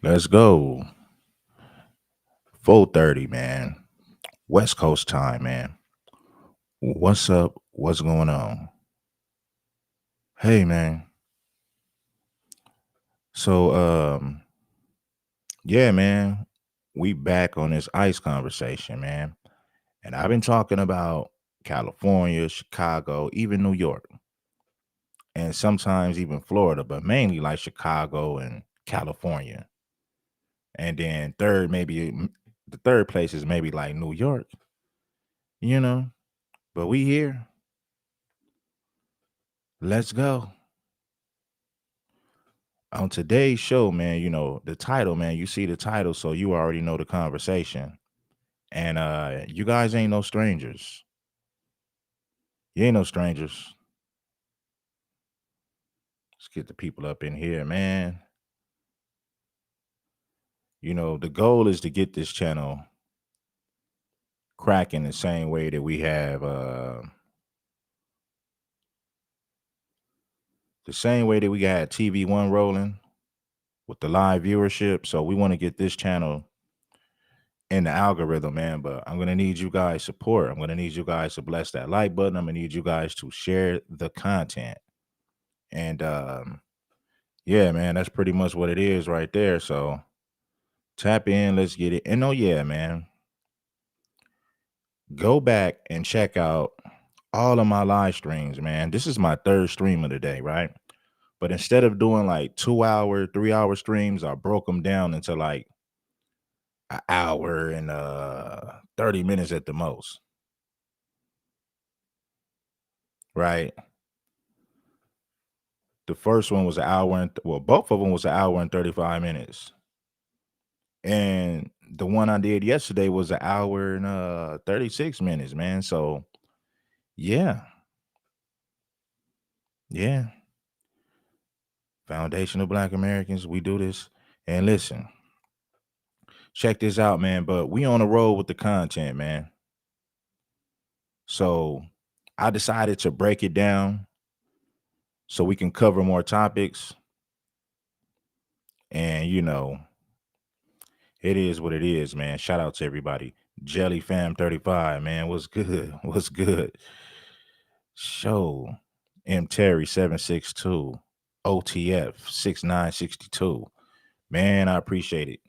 Let's go. 4:30, man. West Coast time, man. What's up? What's going on? Hey, man. So, yeah, man. We back on this ice conversation, man. And I've been talking about California, Chicago, even New York, and sometimes even Florida, but mainly like Chicago and California. And then third, maybe the third place is maybe like New York, you know. But we here. Let's go. On today's show, man, the title, man, you see the title, so you already know the conversation. And you guys ain't no strangers. You ain't no strangers. Let's get the people up in here, man. The goal is to get this channel cracking the same way that we have the same way that we got TV1 rolling with the live viewership. So we want to get this channel in the algorithm, man. But I'm gonna need you guys support. I'm gonna need you guys to bless that like button. I'm gonna need you guys to share the content. And yeah, man, that's pretty much what it is right there. So tap in, let's get it. And oh yeah, man, go back and check out all of my live streams, man. This is my third stream of the day, right? But instead of doing like 2 hour, 3 hour streams, I broke them down into like an hour and 30 minutes at the most. Right. The first one was an hour and well, both of them was an hour and 35 minutes. And the one I did yesterday was an hour and 36 minutes, man. So yeah, yeah. Foundation of Black Americans, we do this. And listen, check this out, man. But we on the road with the content, man. So I decided to break it down so we can cover more topics. And it is what it is, man. Shout out to everybody. Jelly Fam 35, man. What's good? What's good? Show M Terry 762. OTF 6962. Man, I appreciate it.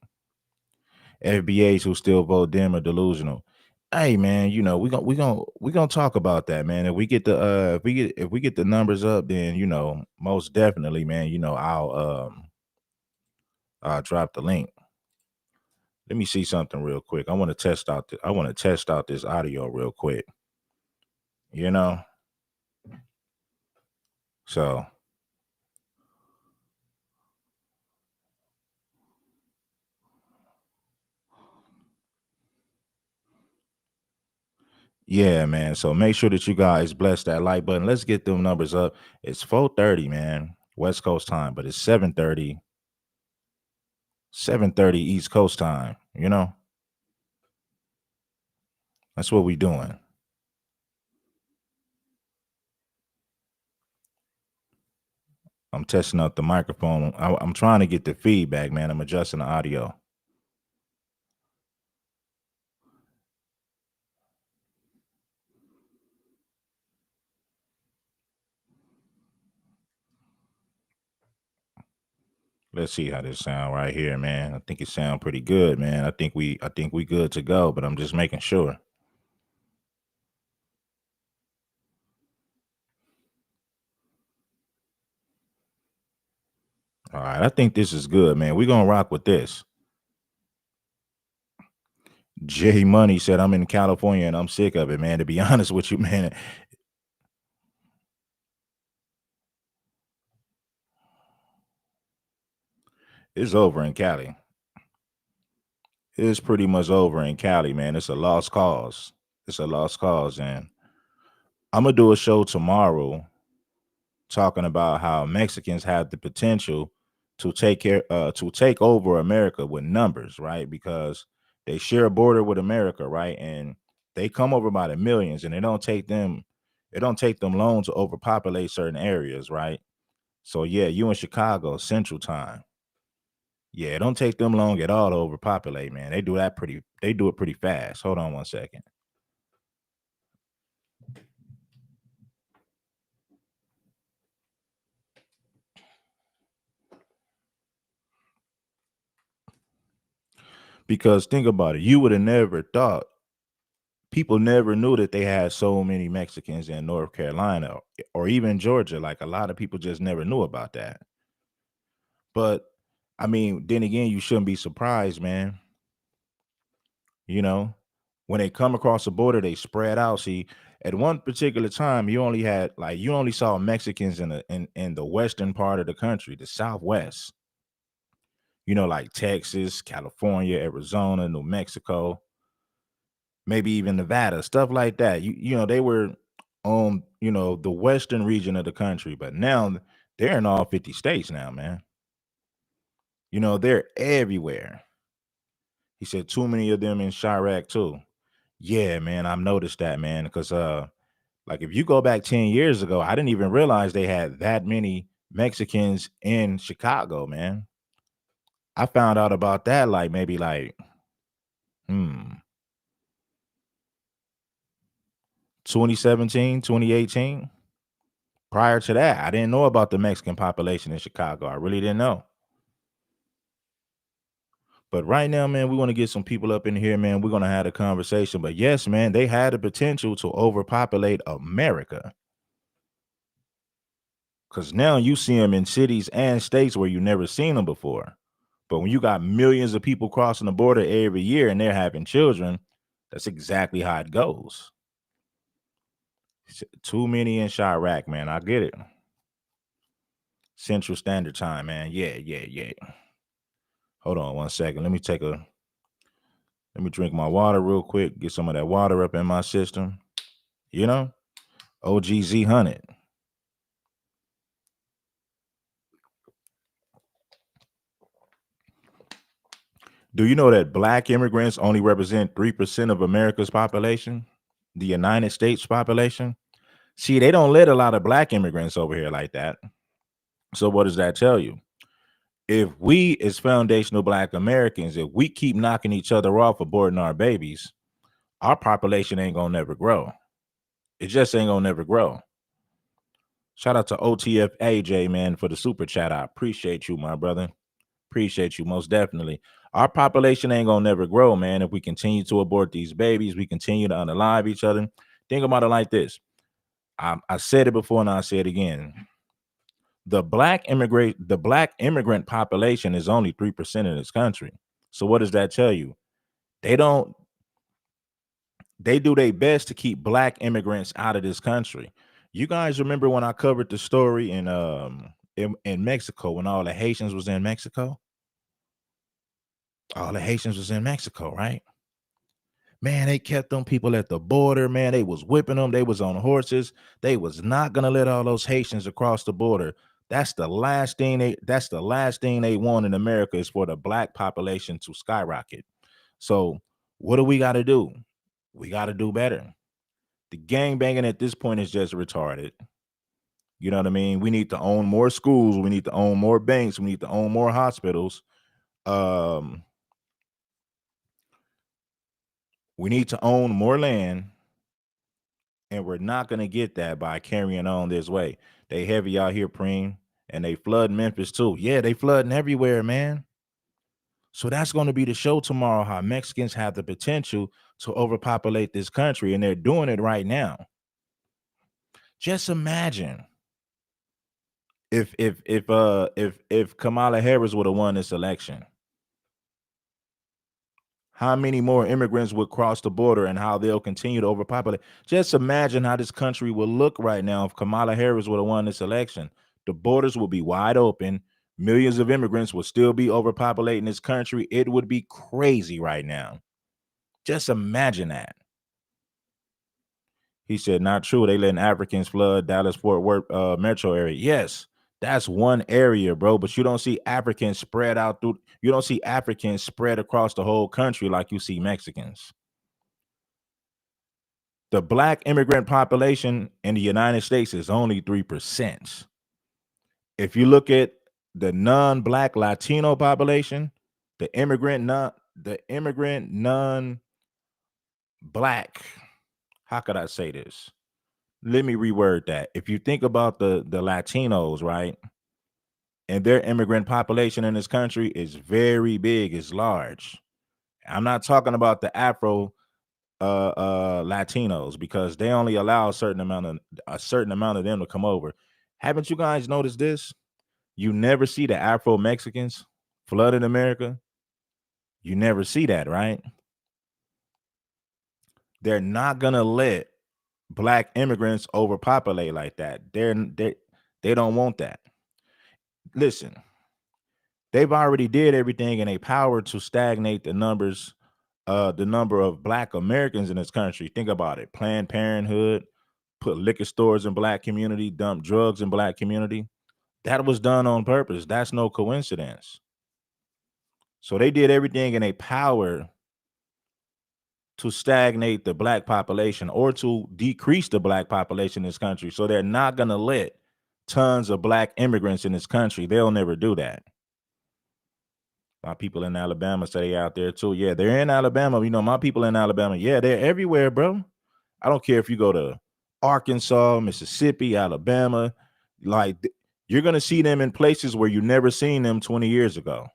FBAs who still vote Dem are delusional. Hey man, we gonna talk about that, man. If we get the if we get the numbers up, then most definitely, man. I'll drop the link. Let me see something real quick. I want to test out this audio real quick. You know, so yeah, man. So make sure that you guys bless that like button. Let's get them numbers up. It's 4:30, man, West Coast time, but it's 7:30, 7:30 East Coast time. That's what we doing. I'm testing out the microphone. I'm trying to get the feedback, man. I'm adjusting the audio. Let's see how this sound right here, man. I think it sound pretty good, man. I think we good to go, but I'm just making sure. All right, I think this is good, man. We're gonna rock with this. Jay Money said, I'm in California and I'm sick of it, man. To be honest with you, man, it's over in Cali. It's pretty much over in Cali, man. It's a lost cause. It's a lost cause. And I'm going to do a show tomorrow talking about how Mexicans have the potential to take over America with numbers, right? Because they share a border with America, right? And they come over by the millions, and it don't take them long to overpopulate certain areas, right? So yeah, you in Chicago, Central Time. Yeah, it don't take them long at all to overpopulate, man. They do it pretty fast. Hold on one second. Because think about it, you would have never thought, people never knew that they had so many Mexicans in North Carolina or even Georgia. Like a lot of people just never knew about that. But I mean, then again, you shouldn't be surprised, man. You know, when they come across the border, they spread out. See, at one particular time, you only saw Mexicans in the western part of the country, the Southwest. Like Texas, California, Arizona, New Mexico, maybe even Nevada, stuff like that. They were on, the western region of the country, but now they're in all 50 states now, man. They're everywhere. He said too many of them in Chirac too. Yeah, man, I've noticed that, man, because like if you go back 10 years ago, I didn't even realize they had that many Mexicans in Chicago, man. I found out about that like maybe like hmm 2017, 2018. Prior to that, I didn't know about the Mexican population in Chicago. I really didn't know. But right now, man, we want to get some people up in here, man. We're going to have a conversation. But yes, man, they had the potential to overpopulate America. Because now you see them in cities and states where you never seen them before. But when you got millions of people crossing the border every year and they're having children, that's exactly how it goes. Too many in Chirac, man. I get it. Central Standard Time, man. Yeah. Hold on one second. Let me drink my water real quick. Get some of that water up in my system. OGZ 100. Do you know that black immigrants only represent 3% of America's population? The United States population? See, they don't let a lot of black immigrants over here like that. So what does that tell you? If we as foundational black Americans, if we keep knocking each other off aborting our babies, our population ain't gonna never grow. It just ain't gonna never grow. Shout out to OTF AJ, man, for the super chat. I appreciate you, my brother. Appreciate you most definitely. Our population ain't gonna never grow, man. If we continue to abort these babies, we continue to unalive each other. Think about it like this. I said it before and I say it again. The black immigrant population is only 3% in this country. So what does that tell you? They don't they do their best to keep black immigrants out of this country. You guys remember when I covered the story in Mexico when all the Haitians was in Mexico? All the Haitians was in Mexico, right? Man, they kept them people at the border, man. They was whipping them. They was on horses. They was not gonna let all those Haitians across the border. That's the last thing they want in America is for the black population to skyrocket. So what do we got to do? We got to do better. The gang banging at this point is just retarded. You know what I mean? We need to own more schools. We need to own more banks. We need to own more hospitals. Um, we need to own more land, and we're not going to get that by carrying on this way. They heavy out here, Preem, and they flood Memphis too. Yeah, they flooding everywhere, man. So that's going to be the show tomorrow, how Mexicans have the potential to overpopulate this country, and they're doing it right now. Just imagine if Kamala Harris would have won this election. How many more immigrants would cross the border and how they'll continue to overpopulate? Just imagine how this country will look right now if Kamala Harris would have won this election. The borders will be wide open. Millions of immigrants will still be overpopulating this country. It would be crazy right now. Just imagine that. He said, not true. They letting Africans flood Dallas Fort Worth metro area. Yes, that's one area, bro. But you don't see Africans spread out through. You don't see Africans spread across the whole country like you see Mexicans. The black immigrant population in the United States is only 3%. If you look at the non-black Latino population, the immigrant non-black. How could I say this? Let me reword that. If you think about the Latinos, right, and their immigrant population in this country is very big, is large. I'm not talking about the Afro Latinos, because they only allow a certain amount of them to come over. Haven't you guys noticed this? You never see the Afro Mexicans flooding America. You never see that, right? They're not gonna let black immigrants overpopulate like that. They don't want that. Listen, they've already did everything in a power to stagnate the number of black Americans in this country. Think about it. Planned Parenthood put liquor stores in black community, dump drugs in black community. That was done on purpose. That's no coincidence. So they did everything in a power to stagnate the black population or to decrease the black population in this country. So they're not going to let tons of black immigrants in this country. They'll never do that. My people in Alabama say they out there too. Yeah, they're in Alabama. You know, my people in Alabama, yeah, they're everywhere, bro. I don't care if you go to Arkansas, Mississippi, Alabama, like you're going to see them in places where you never seen them 20 years ago.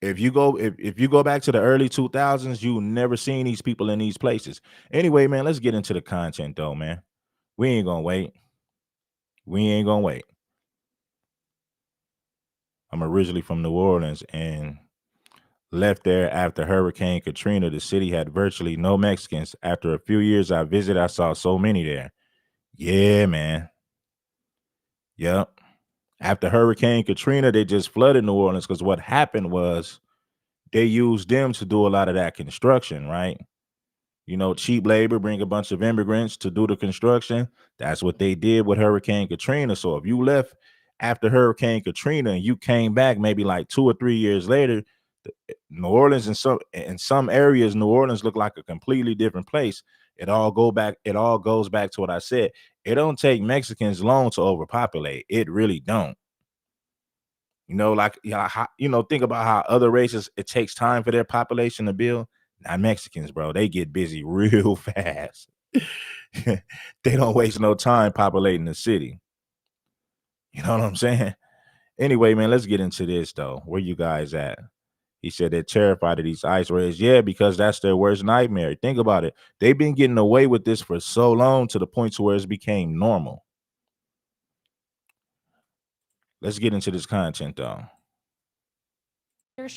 If you go back to the early 2000s, you never seen these people in these places. Anyway, man, let's get into the content though, man. We ain't gonna wait. I'm originally from New Orleans and left there after Hurricane Katrina. The city had virtually no Mexicans. After a few years I visited, I saw so many there. Yeah, man. Yep. After Hurricane Katrina, they just flooded New Orleans because what happened was they used them to do a lot of that construction, right? You know, cheap labor, bring a bunch of immigrants to do the construction. That's what they did with Hurricane Katrina. So if you left after Hurricane Katrina and you came back maybe like 2 or 3 years later, New Orleans in some areas, New Orleans looked like a completely different place. It all goes back to what I said. It don't take Mexicans long to overpopulate. It really don't. You know, like, think about how other races, it takes time for their population to build. Not Mexicans, bro. They get busy real fast. They don't waste no time populating the city. You know what I'm saying? Anyway, man, let's get into this, though. Where you guys at? He said they're terrified of these ice raids. Yeah, because that's their worst nightmare. Think about it. They've been getting away with this for so long to the point to where it became normal. Let's get into this content, though.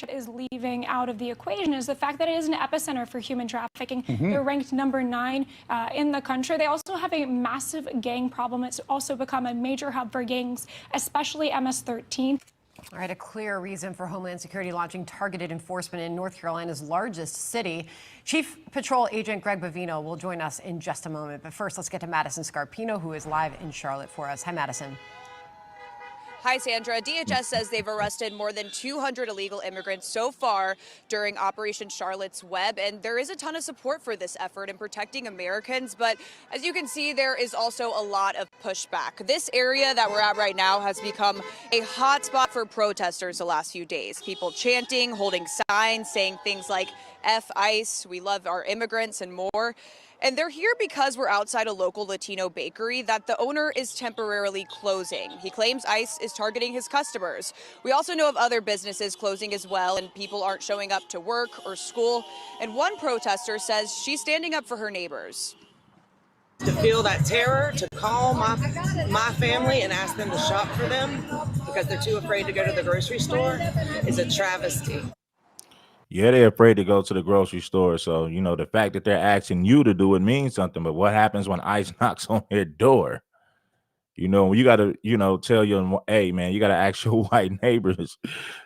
Is leaving out of the equation is the fact that it is an epicenter for human trafficking. They're ranked number 9 in the country. They also have a massive gang problem. It's also become a major hub for gangs, especially MS-13. All right, a clear reason for Homeland Security launching targeted enforcement in North Carolina's largest city. Chief Patrol Agent Greg Bavino will join us in just a moment. But first, let's get to Madison Scarpino, who is live in Charlotte for us. Hi, Madison. Hi, Sandra. DHS says they've arrested more than 200 illegal immigrants so far during Operation Charlotte's Web, and there is a ton of support for this effort in protecting Americans. But as you can see, there is also a lot of pushback. This area that we're at right now has become a hotspot for protesters the last few days. People chanting, holding signs, saying things like F ICE, we love our immigrants, and more. And they're here because we're outside a local Latino bakery that the owner is temporarily closing. He claims ICE is targeting his customers. We also know of other businesses closing as well, and people aren't showing up to work or school. And one protester says she's standing up for her neighbors. To feel that terror, to call my family and ask them to shop for them because they're too afraid to go to the grocery store is a travesty. Yeah, they're afraid to go to the grocery store. So, the fact that they're asking you to do it means something. But what happens when ICE knocks on their door? You got to, tell them, hey, man, you got to ask your white neighbors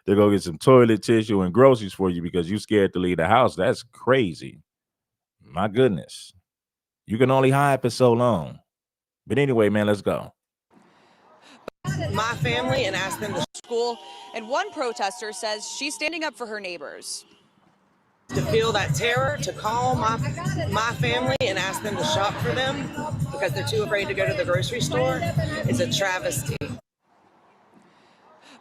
to go get some toilet tissue and groceries for you because you're scared to leave the house. That's crazy. My goodness. You can only hide for so long. But anyway, man, let's go. My family and ask them to school. And one protester says she's standing up for her neighbors. To feel that terror, to call my family and ask them to shop for them because they're too afraid to go to the grocery store is a travesty.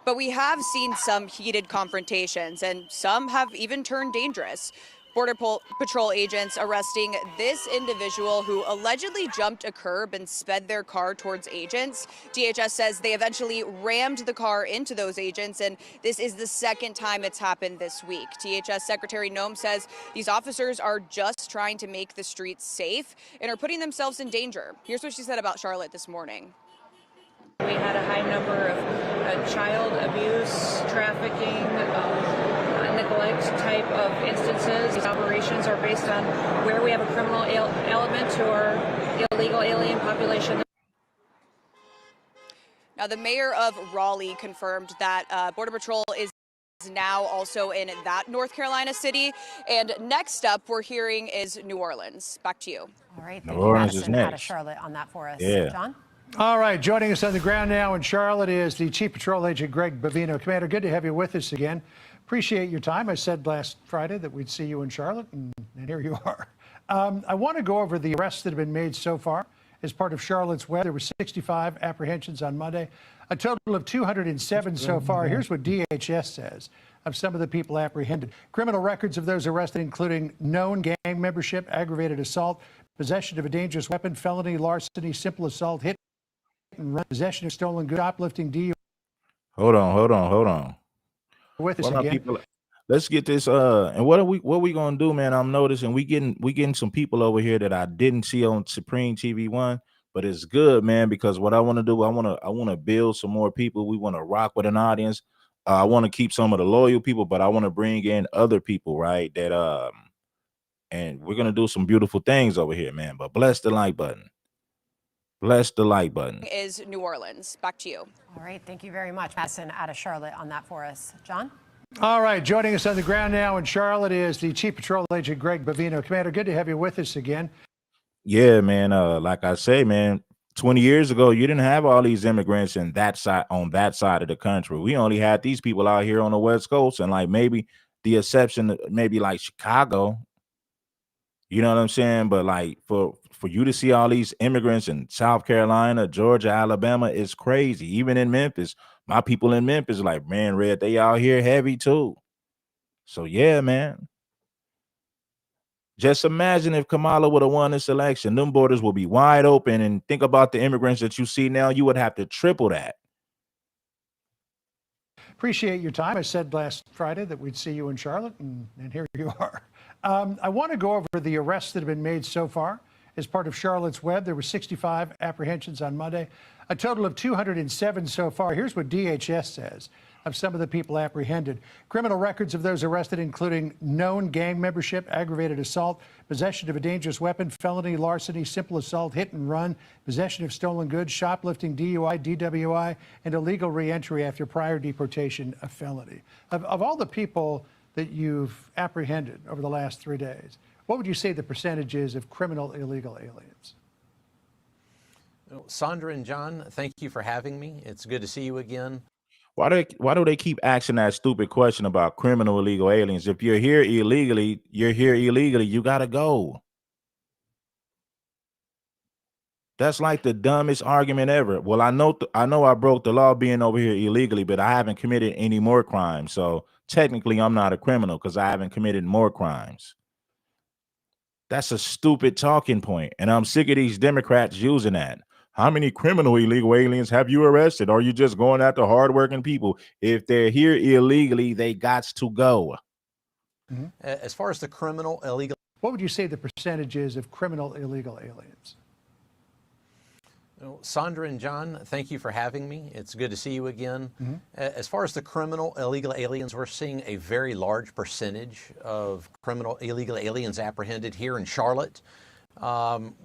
But we have seen some heated confrontations, and some have even turned dangerous. Border Patrol agents arresting this individual who allegedly jumped a curb and sped their car towards agents. DHS says they eventually rammed the car into those agents, and this is the second time it's happened this week. DHS Secretary Noem says these officers are just trying to make the streets safe and are putting themselves in danger. Here's what she said about Charlotte this morning. We had a high number of child abuse, trafficking, neglect type of instances. These operations are based on where we have a criminal element to our illegal alien population. Now, the mayor of Raleigh confirmed that Border Patrol is now also in that North Carolina city. And next up, we're hearing is New Orleans. Back to you. All right. New Thank you, Orleans is Madison, out of next. Charlotte on that for us. Yeah. John? All right, joining us on the ground now in Charlotte is the Chief Patrol Agent Greg Bavino. Commander, good to have you with us again. Appreciate your time. I said last Friday that we'd see you in Charlotte, and here you are. I want to go over the arrests that have been made so far as part of Charlotte's Web. There were 65 apprehensions on Monday, a total of 207 so far. Here's what DHS says of some of the people apprehended. Criminal records of those arrested, including known gang membership, aggravated assault, possession of a dangerous weapon, felony, larceny, simple assault, hit and run, possession of stolen goods, shoplifting, DUI. Hold on. With us Well, my again. people, let's get this. And what we gonna do, man? I'm noticing we getting some people over here that I didn't see on Supreme TV1, but it's good, man, because what I want to do, I want to build some more people. We want to rock with an audience. I want to keep some of the loyal people, but I want to bring in other people, right? That and we're gonna do some beautiful things over here, man. But bless the like button. Bless the like button. Is New Orleans. Back to you. All right. Thank you very much, Madison, out of Charlotte on that for us. John? All right, joining us on the ground now in Charlotte is the Chief Patrol Agent Greg Bavino. Commander, good to have you with us again. Yeah, man. Like I say, man, 20 years ago, you didn't have all these immigrants in that side on that side of the country. We only had these people out here on the West Coast, and like maybe the exception, maybe like Chicago. You know what I'm saying? But like for you to see all these immigrants in South Carolina, Georgia, Alabama, it's crazy. Even in Memphis, my people in Memphis, like, man, Red, they out here heavy too. So yeah, man. Just imagine if Kamala would have won this election, them borders would be wide open. And think about the immigrants that you see now, you would have to triple that. Appreciate your time. I said last Friday that we'd see you in Charlotte, and here you are. I want to go over the arrests that have been made so far as part of Charlotte's Web. There were 65 apprehensions on Monday, a total of 207 so far. Here's what DHS says of some of the people apprehended. Criminal records of those arrested, including known gang membership, aggravated assault, possession of a dangerous weapon, felony, larceny, simple assault, hit and run, possession of stolen goods, shoplifting, DUI, DWI, and illegal reentry after prior deportation, a felony. Of all the people that you've apprehended over the last 3 days, what would you say the percentage is of criminal illegal aliens? Sandra and John, thank you for having me. It's good to see you again. Why do they keep asking that stupid question about criminal illegal aliens? If you're here illegally, you gotta go. That's like the dumbest argument ever. Well, I know I broke the law being over here illegally, but I haven't committed any more crimes. So technically I'm not a criminal because I haven't committed more crimes. That's a stupid talking point, and I'm sick of these Democrats using that. How many criminal illegal aliens have you arrested? Or are you just going after hardworking people? If they're here illegally, they got to go. Mm-hmm. As far as the criminal illegal, what would you say the percentage is of criminal illegal aliens? Sandra and John, thank you for having me. It's good to see you again. Mm-hmm. As far as the criminal illegal aliens, we're seeing a very large percentage of criminal illegal aliens apprehended here in Charlotte.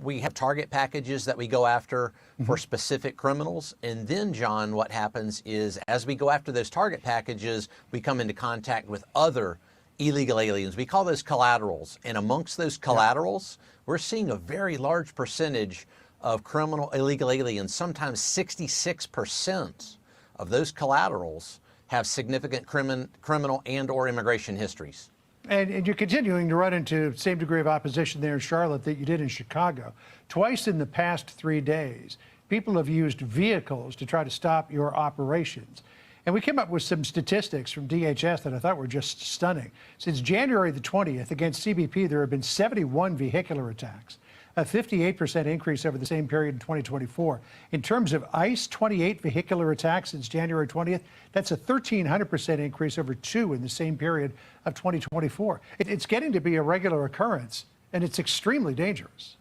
We have target packages that we go after for specific criminals. And then, John, what happens is as we go after those target packages, we come into contact with other illegal aliens. We call those collaterals. And amongst those collaterals, we're seeing a very large percentage of criminal illegal aliens. Sometimes 66% of those collaterals have significant criminal and or immigration histories. And you're continuing to run into the same degree of opposition there in Charlotte that you did in Chicago. Twice in the past 3 days, people have used vehicles to try to stop your operations. And we came up with some statistics from DHS that I thought were just stunning. Since January the 20th, against CBP, there have been 71 vehicular attacks, a 58% increase over the same period in 2024. In terms of ICE, 28 vehicular attacks since January 20th. That's a 1,300% increase over 2 in the same period of 2024. It's getting to be a regular occurrence, and it's extremely dangerous.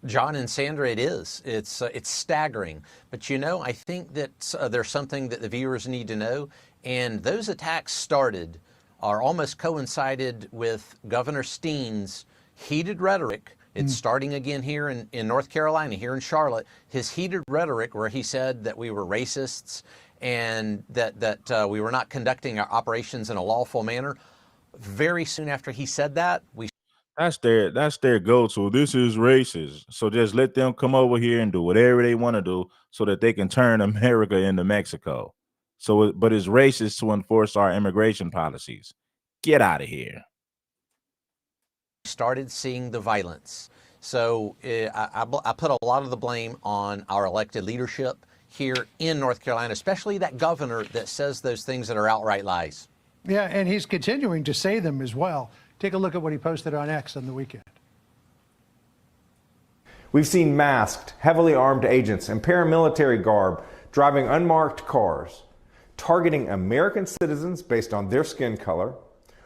John and Sandra, it is. It's staggering. But you know, I think that there's something that the viewers need to know. And those attacks started or almost coincided with Governor Steen's heated rhetoric. It's starting again here in North Carolina, here in Charlotte. His heated rhetoric where he said that we were racists and that we were not conducting our operations in a lawful manner. Very soon after he said that, That's their go-to. This is racist. So just let them come over here and do whatever they want to do so that they can turn America into Mexico. But it's racist to enforce our immigration policies. Get out of here. started seeing the violence. So I put a lot of the blame on our elected leadership here in North Carolina, especially that governor that says those things that are outright lies. Yeah, and he's continuing to say them as well. Take a look at what he posted on X on the weekend. We've seen masked, heavily armed agents in paramilitary garb driving unmarked cars, targeting American citizens based on their skin color,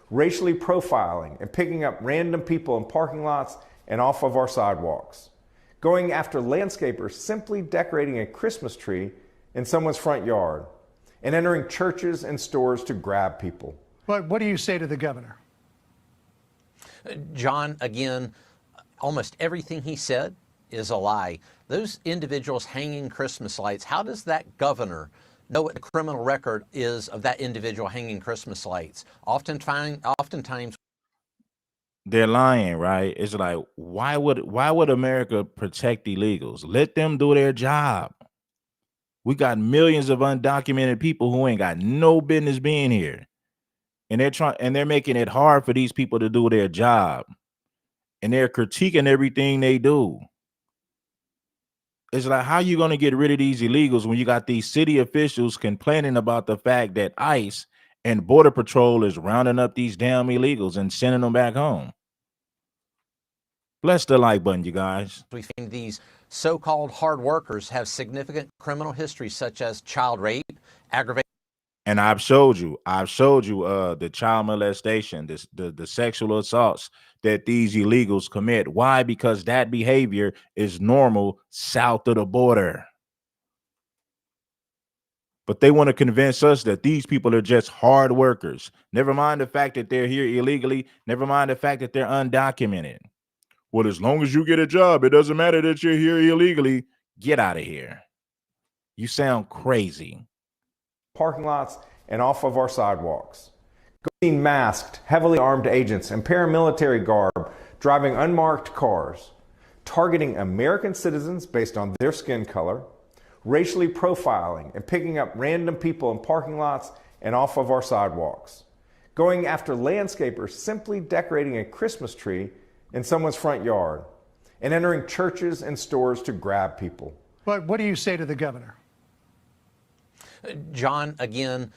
racially profiling and picking up random people in parking lots and off of our sidewalks, going after landscapers simply decorating a Christmas tree in someone's front yard, and entering churches and stores to grab people. But what do you say to the governor? John, again, almost everything he said is a lie. Those individuals hanging Christmas lights, how does that governor know what the criminal record is of that individual hanging Christmas lights? Oftentimes they're lying, right? It's like, why would America protect illegals? Let them do their job. We got millions of undocumented people who ain't got no business being here. And they're making it hard for these people to do their job. And they're critiquing everything they do. It's like, how you going to get rid of these illegals when you got these city officials complaining about the fact that ICE and Border Patrol is rounding up these damn illegals and sending them back home? Bless the like button, you guys. we find these so-called hard workers have significant criminal histories such as child rape, aggravated. And I've showed you the child molestation, the sexual assaults that these illegals commit. Why? Because that behavior is normal south of the border. But they want to convince us that these people are just hard workers. Never mind the fact that they're here illegally. Never mind the fact that they're undocumented. Well, as long as you get a job, it doesn't matter that you're here illegally. Get out of here. You sound crazy. Parking lots and off of our sidewalks. Seen masked, heavily armed agents in paramilitary garb driving unmarked cars, targeting American citizens based on their skin color, racially profiling and picking up random people in parking lots and off of our sidewalks, going after landscapers simply decorating a Christmas tree in someone's front yard, and entering churches and stores to grab people. But what do you say to the governor? John, again,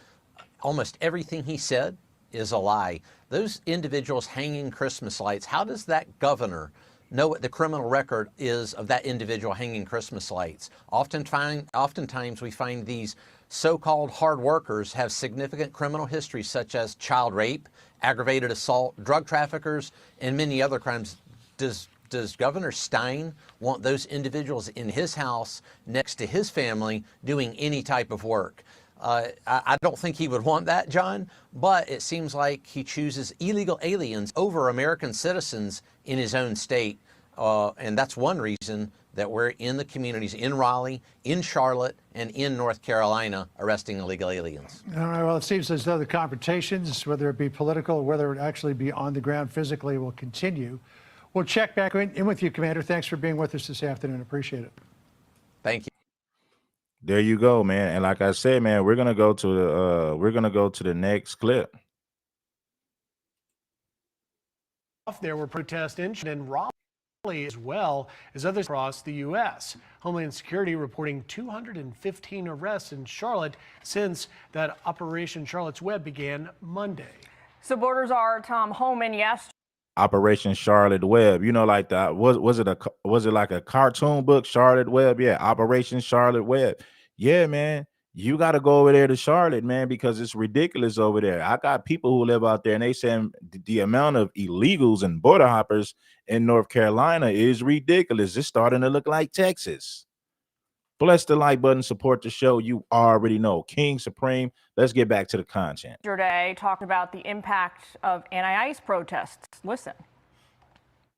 almost everything he said is a lie. Those individuals hanging Christmas lights, how does that governor know what the criminal record is of that individual hanging Christmas lights? Oftentimes we find these so-called hard workers have significant criminal histories such as child rape, aggravated assault, drug traffickers, and many other crimes. Does Governor Stein want those individuals in his house next to his family doing any type of work? I don't think he would want that, John, but it seems like he chooses illegal aliens over American citizens in his own state. And that's one reason that we're in the communities in Raleigh, in Charlotte, and in North Carolina arresting illegal aliens. All right, well, it seems as though the confrontations, whether it be political or whether it actually be on the ground physically, will continue. We'll check back in with you, Commander. Thanks for being with us this afternoon. Appreciate it. Thank you. There you go, man. And like I said, man, we're gonna go to the next clip. There were protests in Raleigh. as well as others across the U.S. Homeland Security reporting 215 arrests in Charlotte since that Operation Charlotte's Web began Monday. So Borders are Tom Homan, yes. Operation Charlotte Web. You know, like that was it like a cartoon book, Charlotte Web? Yeah, Operation Charlotte Web. Yeah, man. You got to go over there to Charlotte, man, because it's ridiculous over there. I got people who live out there and they say the amount of illegals and border hoppers in North Carolina is ridiculous. It's starting to look like Texas. Bless the like button, support the show. You already know. King Supreme. Let's get back to the content. Yesterday talked about the impact of anti-ICE protests. Listen.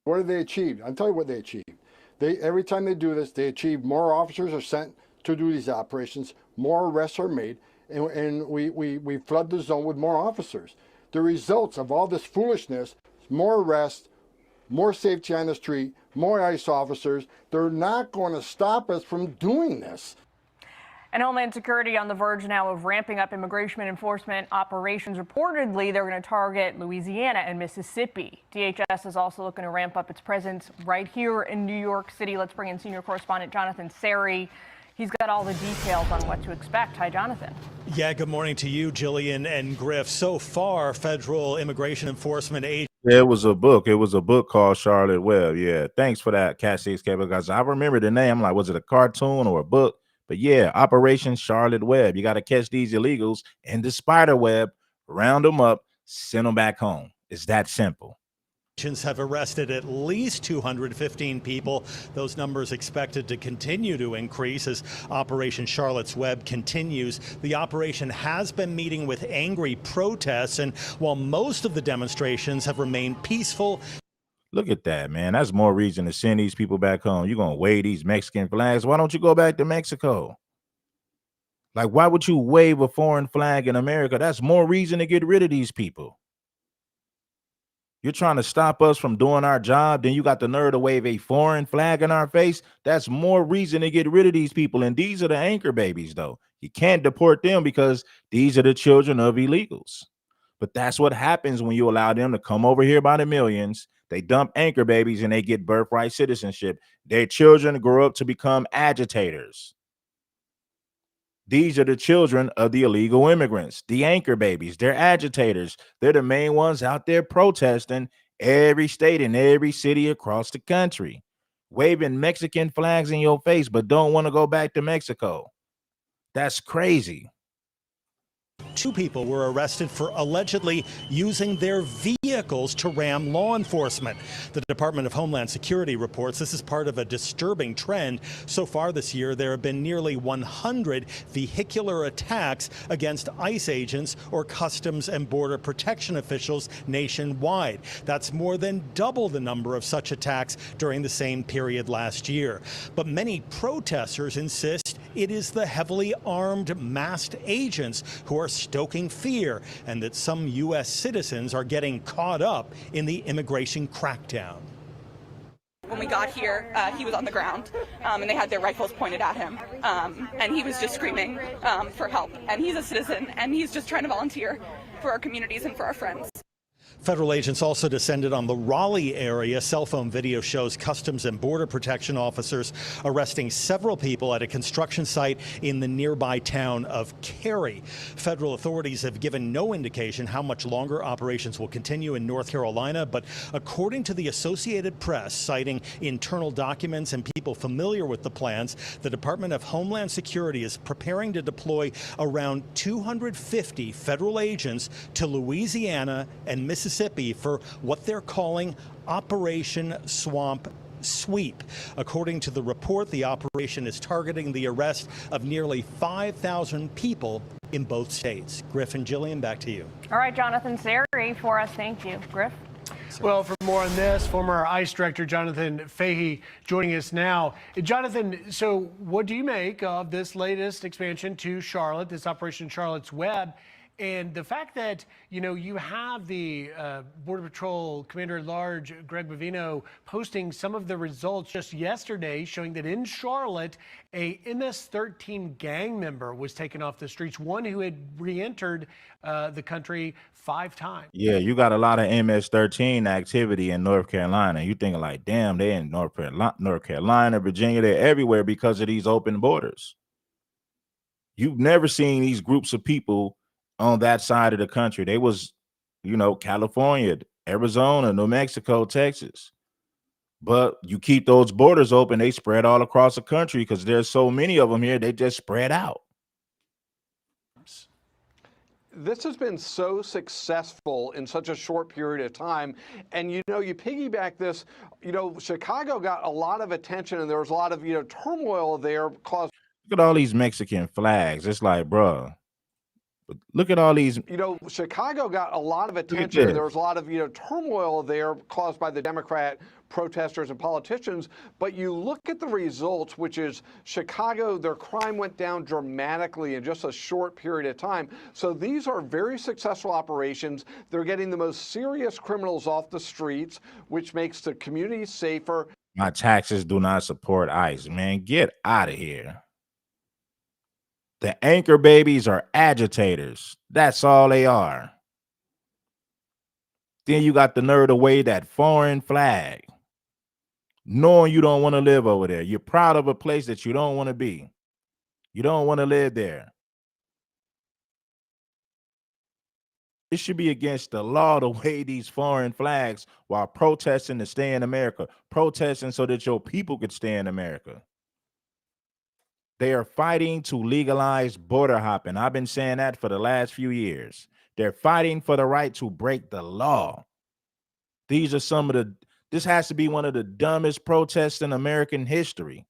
What did they achieve? I'll tell you what they achieved. Every time they do this, they achieve more officers are sent to do these operations, more arrests are made, and we flood the zone with more officers. The results of all this foolishness, more arrests, more safety on the street, more ICE officers, they're not going to stop us from doing this. And Homeland Security on the verge now of ramping up immigration enforcement operations. Reportedly, they're going to target Louisiana and Mississippi. DHS is also looking to ramp up its presence right here in New York City. Let's bring in senior correspondent Jonathan Seri. He's got all the details on what to expect. Hi, Jonathan. Yeah, good morning to you, Jillian and Griff. So far, federal immigration enforcement agents. Yeah, it was a book. It was a book called Charlotte Web. Yeah, thanks for that, Cat 6K, because I remember the name. I'm like, was it a cartoon or a book? But yeah, Operation Charlotte Web. You got to catch these illegals in the spider web, round them up, send them back home. It's that simple. Have arrested at least 215 people. Those numbers expected to continue to increase as Operation Charlotte's Web continues. The operation has been meeting with angry protests, and while most of the demonstrations have remained peaceful. Look at that, man. That's more reason to send these people back home. You're going to wave these Mexican flags. Why don't you go back to Mexico? Like, why would you wave a foreign flag in America? That's more reason to get rid of these people. You're trying to stop us from doing our job, then you got the nerve to wave a foreign flag in our face. That's more reason to get rid of these people. And these are the anchor babies, though. You can't deport them because these are the children of illegals. But that's what happens when you allow them to come over here by the millions. They dump anchor babies and they get birthright citizenship. Their children grow up to become agitators. These are the children of the illegal immigrants, the anchor babies. They're agitators. They're the main ones out there protesting every state and every city across the country, waving Mexican flags in your face, but don't want to go back to Mexico. That's crazy. 2 people were arrested for allegedly using their vehicles to ram law enforcement. The Department of Homeland Security reports this is part of a disturbing trend. So far this year, there have been nearly 100 vehicular attacks against ICE agents or Customs and Border Protection officials nationwide. That's more than double the number of such attacks during the same period last year. But many protesters insist it is the heavily armed masked agents who are stoking fear, and that some U.S. citizens are getting caught up in the immigration crackdown. When we got here, he was on the ground, and they had their rifles pointed at him, and he was just screaming for help. And he's a citizen, and he's just trying to volunteer for our communities and for our friends. Federal agents also descended on the Raleigh area. Cell phone video shows Customs and Border Protection officers arresting several people at a construction site in the nearby town of Cary. Federal authorities have given no indication how much longer operations will continue in North Carolina, but according to the Associated Press, citing internal documents and people familiar with the plans, the Department of Homeland Security is preparing to deploy around 250 federal agents to Louisiana and Mississippi for what they're calling Operation Swamp Sweep. According to the report, the operation is targeting the arrest of nearly 5,000 people in both states. Griff and Jillian, back to you. All right, Jonathan Seri for us. Thank you. Griff? Well, for more on this, former ICE Director Jonathan Fahey joining us now. Jonathan, so what do you make of this latest expansion to Charlotte, this Operation Charlotte's Web? And the fact that, you have the Border Patrol Commander-at-Large, Greg Bovino, posting some of the results just yesterday showing that in Charlotte, a MS-13 gang member was taken off the streets, one who had re-entered the country 5 times. Yeah, you got a lot of MS-13 activity in North Carolina. You thinking like, damn, they in North Carolina, Virginia, they're everywhere because of these open borders. You've never seen these groups of people on that side of the country. They was, California, Arizona, New Mexico, Texas. But you keep those borders open, they spread all across the country because there's so many of them here, they just spread out. This has been so successful in such a short period of time. And, you piggyback this, Chicago got a lot of attention and there was a lot of, turmoil there caused. Look at all these Mexican flags. It's like, bruh, look at all these. Chicago got a lot of attention. There was a lot of, turmoil there caused by the Democrat protesters and politicians. But you look at the results, which is Chicago, their crime went down dramatically in just a short period of time. So these are very successful operations. They're getting the most serious criminals off the streets, which makes the community safer. My taxes do not support ICE, man. Get out of here. The anchor babies are agitators. That's all they are. Then you got the nerve to wave that foreign flag, knowing you don't want to live over there. You're proud of a place that you don't want to be. You don't want to live there. It should be against the law to wave these foreign flags while protesting to stay in America, protesting so that your people could stay in America. They are fighting to legalize border hopping. I've been saying that for the last few years. They're fighting for the right to break the law. These are this has to be one of the dumbest protests in American history.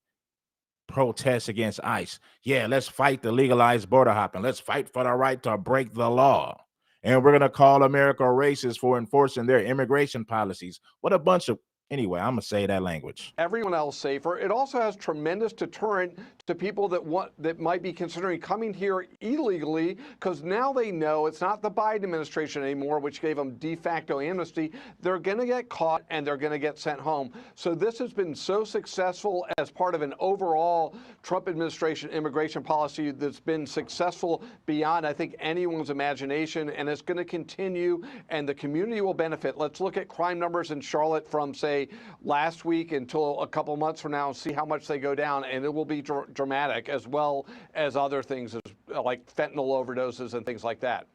Protests against ICE. Yeah, let's fight to legalize border hopping. Let's fight for the right to break the law. And we're going to call America racist for enforcing their immigration policies. What a bunch of... Anyway, I'm going to say that language. Everyone else safer. It also has tremendous deterrent to people that might be considering coming here illegally, because now they know it's not the Biden administration anymore, which gave them de facto amnesty. They're going to get caught and they're going to get sent home. So this has been so successful as part of an overall Trump administration immigration policy that's been successful beyond, I think, anyone's imagination, and it's going to continue, and the community will benefit. Let's look at crime numbers in Charlotte from, say, last week until a couple months from now and see how much they go down, and it will be dramatic, as well as other things like fentanyl overdoses and things like that.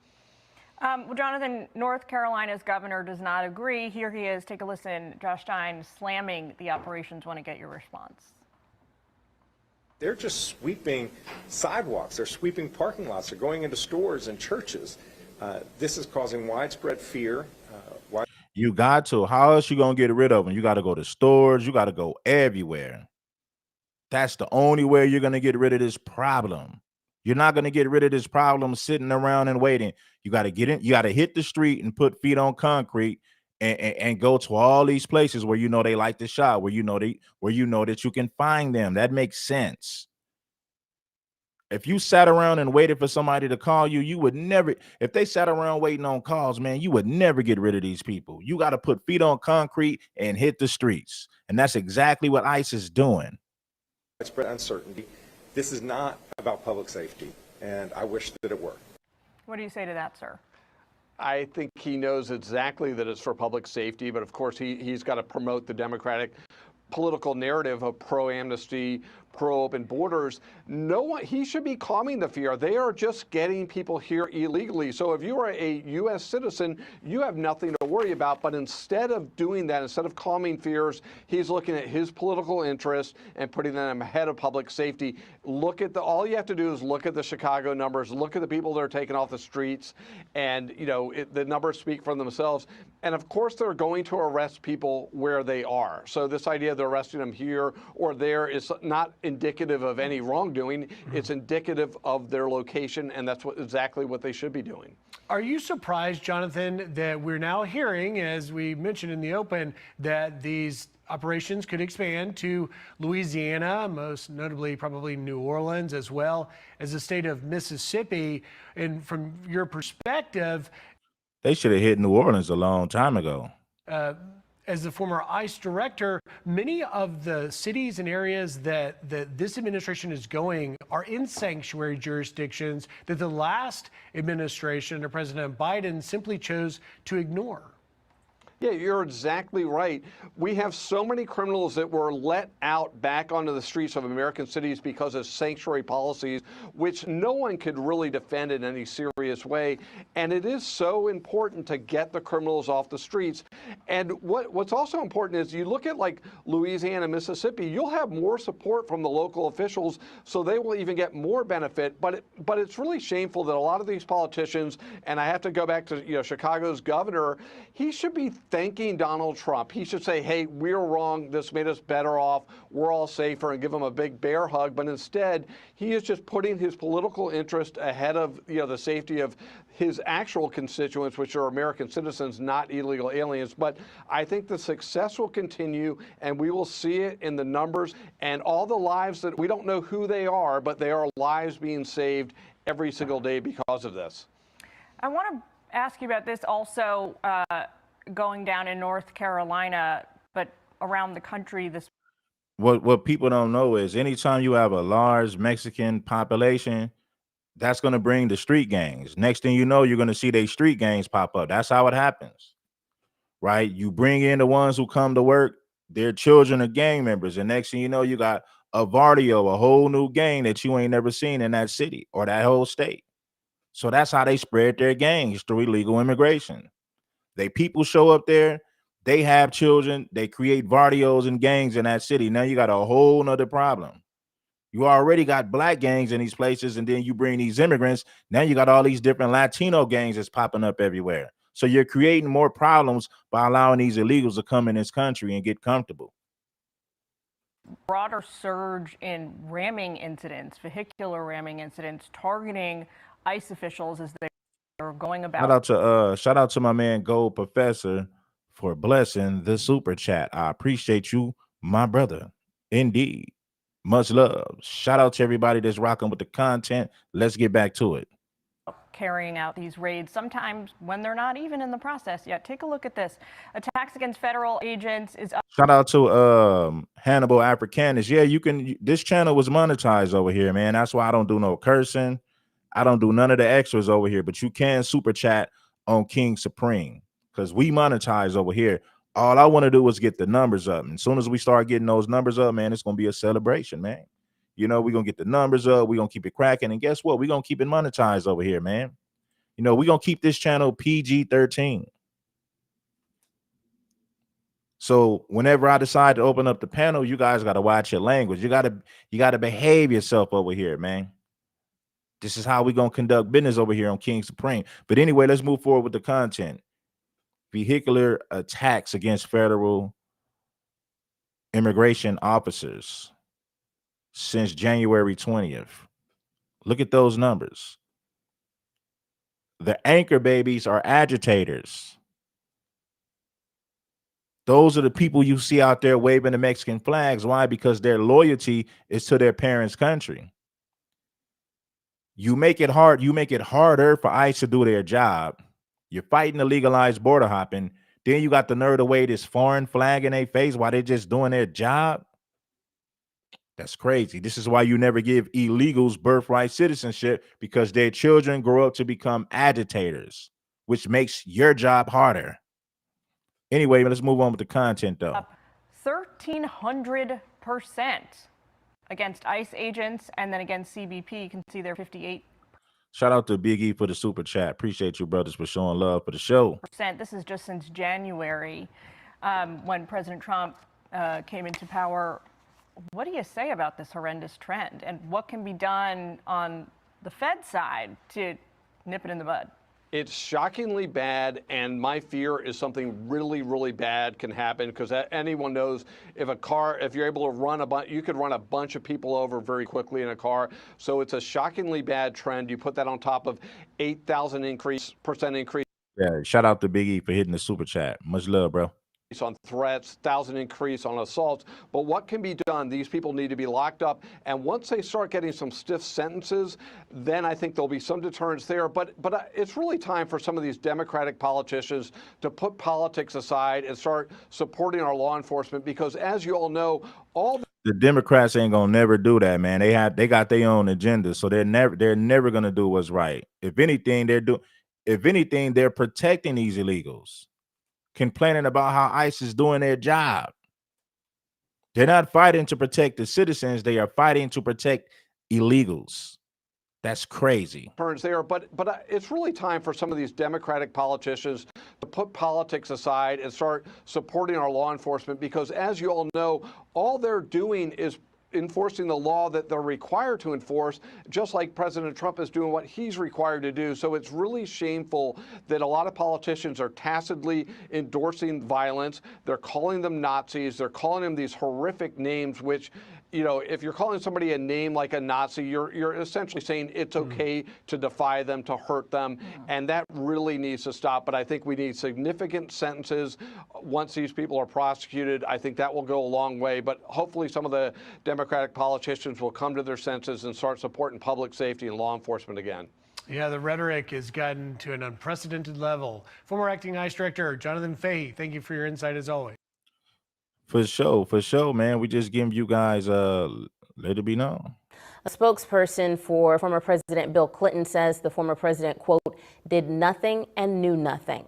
Well, Jonathan, North Carolina's governor does not agree. Here he is. Take a listen. Josh Stein slamming the operations. Want to get your response. They're just sweeping sidewalks. They're sweeping parking lots. They're going into stores and churches. This is causing widespread fear. You got to. How else you going to get rid of them? You got to go to stores. You got to go everywhere. That's the only way you're going to get rid of this problem. You're not going to get rid of this problem sitting around and waiting. You got to get in. You got to hit the street and put feet on concrete and go to all these places where they like to shop, where you know that you can find them. That makes sense. If you sat around and waited for somebody to call you, you would never, if they sat around waiting on calls, man, you would never get rid of these people. You got to put feet on concrete and hit the streets. And that's exactly what ICE is doing. Widespread uncertainty. This is not about public safety, and I wish that it were. What do you say to that, sir? I think he knows exactly that it's for public safety, but of course he's got to promote the Democratic political narrative of pro-amnesty, pro-open borders. He should be calming the fear. They are just getting people here illegally. So if you are a U.S. citizen, you have nothing to worry about. But instead of doing that, instead of calming fears, he's looking at his political interests and putting them ahead of public safety. All you have to do is look at the Chicago numbers, look at the people that are taken off the streets, and the numbers speak for themselves. And of course, they're going to arrest people where they are. So this idea of arresting them here or there is not indicative of any wrongdoing. It's indicative of their location, and that's exactly what they should be doing. Are you surprised, Jonathan, that we're now hearing, as we mentioned in the open, that these operations could expand to Louisiana, most notably probably New Orleans, as well as the state of Mississippi. And from your perspective, They should have hit New Orleans a long time ago. as the former ICE director, many of the cities and areas that this administration is going are in sanctuary jurisdictions that the last administration under President Biden simply chose to ignore. Yeah, you're exactly right. We have so many criminals that were let out back onto the streets of American cities because of sanctuary policies, which no one could really defend in any serious way. And it is so important to get the criminals off the streets. And what's also important is you look at like Louisiana, Mississippi, you'll have more support from the local officials, so they will even get more benefit. But it's really shameful that a lot of these politicians, and I have to go back to Chicago's governor, he should be thanking Donald Trump. He should say, hey, we're wrong. This made us better off. We're all safer, and give him a big bear hug. But instead, he is just putting his political interest ahead of the safety of his actual constituents, which are American citizens, not illegal aliens. But I think the success will continue, and we will see it in the numbers and all the lives that we don't know who they are, but they are lives being saved every single day because of this. I want to ask you about this also. Going down in North Carolina, but around the country this. What people don't know is anytime you have a large Mexican population, that's going to bring the street gangs. Next thing you know, you're going to see they street gangs pop up. That's how it happens, right? You bring in the ones who come to work, their children are gang members, and next thing you know, you got a Vardio, a whole new gang that you ain't never seen in that city or that whole state. So that's how they spread their gangs, through illegal immigration. People show up there, they have children, they create Vardios and gangs in that city. Now you got a whole nother problem. You already got black gangs in these places, and then you bring these immigrants. Now you got all these different Latino gangs that's popping up everywhere. So you're creating more problems by allowing these illegals to come in this country and get comfortable. Broader surge in ramming incidents, vehicular ramming incidents, targeting ICE officials as they are going about. Shout out to my man Gold Professor for blessing the super chat. I appreciate you, my brother. Indeed. Much love. Shout out to everybody that's rocking with the content. Let's get back to it. Carrying out these raids, sometimes when they're not even in the process yet. Take a look at this. Attacks against federal agents is up. Shout out to Hannibal Africanus. Yeah, this channel was monetized over here, man. That's why I don't do no cursing. I don't do none of the extras over here, but you can super chat on King Supreme because we monetize over here. All I want to do is get the numbers up. And as soon as we start getting those numbers up, man, it's going to be a celebration, man. We're going to get the numbers up. We're going to keep it cracking. And guess what? We're going to keep it monetized over here, man. We're going to keep this channel PG-13. So whenever I decide to open up the panel, you guys got to watch your language. You got to behave yourself over here, man. This is how we're going to conduct business over here on King Supreme. But anyway, let's move forward with the content. Vehicular attacks against federal immigration officers since January 20th. Look at those numbers. The anchor babies are agitators. Those are the people you see out there waving the Mexican flags. Why? Because their loyalty is to their parents' country. You make it hard. You make it harder for ICE to do their job. You're fighting the legalized border hopping. Then you got the nerve to wave this foreign flag in their face while they're just doing their job. That's crazy. This is why you never give illegals birthright citizenship, because their children grow up to become agitators, which makes your job harder. Anyway, let's move on with the content, though. Up 1,300% against ICE agents, and then against CBP, you can see they're 58%. Shout out to Big E for the super chat. Appreciate you, brothers, for showing love for the show. This is just since January, when President Trump came into power. What do you say about this horrendous trend, and what can be done on the Fed side to nip it in the bud? It's shockingly bad, and my fear is something really, really bad can happen, because anyone knows if you're able to run you could run a bunch of people over very quickly in a car. So it's a shockingly bad trend. You put that on top of 8,000% increase. Yeah, shout out to Big E for hitting the super chat. Much love, bro. on threats, 1,000 increase on assaults. But what can be done? These people need to be locked up. And once they start getting some stiff sentences, then I think there'll be some deterrence there. But it's really time for some of these Democratic politicians to put politics aside and start supporting our law enforcement, because as you all know, all the Democrats ain't gonna never do that, man. They got their own agenda, so they're never gonna do what's right. If anything, they're protecting these illegals, complaining about how ICE is doing their job. They're not fighting to protect the citizens, they are fighting to protect illegals. That's crazy. Turns there, but it's really time for some of these Democratic politicians to put politics aside and start supporting our law enforcement, because as you all know, all they're doing is enforcing the law that they're required to enforce, just like President Trump is doing what he's required to do. So it's really shameful that a lot of politicians are tacitly endorsing violence. They're calling them Nazis. They're calling them these horrific names, which, you know, if you're calling somebody a name like a Nazi, you're essentially saying it's okay to defy them, to hurt them, and that really needs to stop. But I think we need significant sentences once these people are prosecuted. I think that will go a long way, but hopefully some of the Democratic politicians will come to their senses and start supporting public safety and law enforcement again. Yeah, the rhetoric has gotten to an unprecedented level. Former acting ICE Director Jonathan Fahey, thank you for your insight as always. For sure, man. We just give you guys let it be known. A spokesperson for former President Bill Clinton says the former president, quote, did nothing and knew nothing.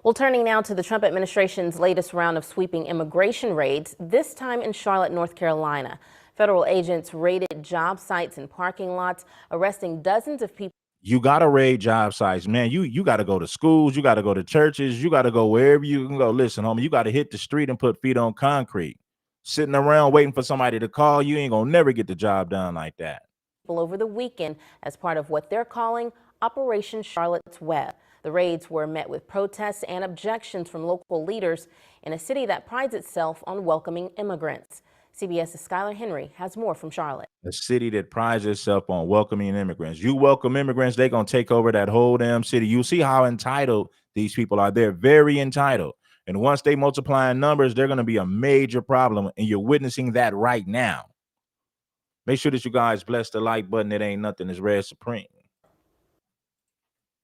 Well, turning now to the Trump administration's latest round of sweeping immigration raids, this time in Charlotte, North Carolina. Federal agents raided job sites and parking lots, arresting dozens of people. You gotta raid job sites, man. You gotta go to schools, you gotta go to churches, you gotta go wherever you can go. Listen, homie, you gotta hit the street and put feet on concrete. Sitting around waiting for somebody to call you ain't gonna never get the job done like that. Over the weekend as part of what they're calling Operation Charlotte's Web. The raids were met with protests and objections from local leaders in a city that prides itself on welcoming immigrants. CBS's Skylar Henry has more from Charlotte. A city that prides itself on welcoming immigrants. You welcome immigrants, they're going to take over that whole damn city. You see how entitled these people are. They're very entitled. And once they multiply in numbers, they're going to be a major problem. And you're witnessing that right now. Make sure that you guys bless the like button. It ain't nothing. It's Red Supreme.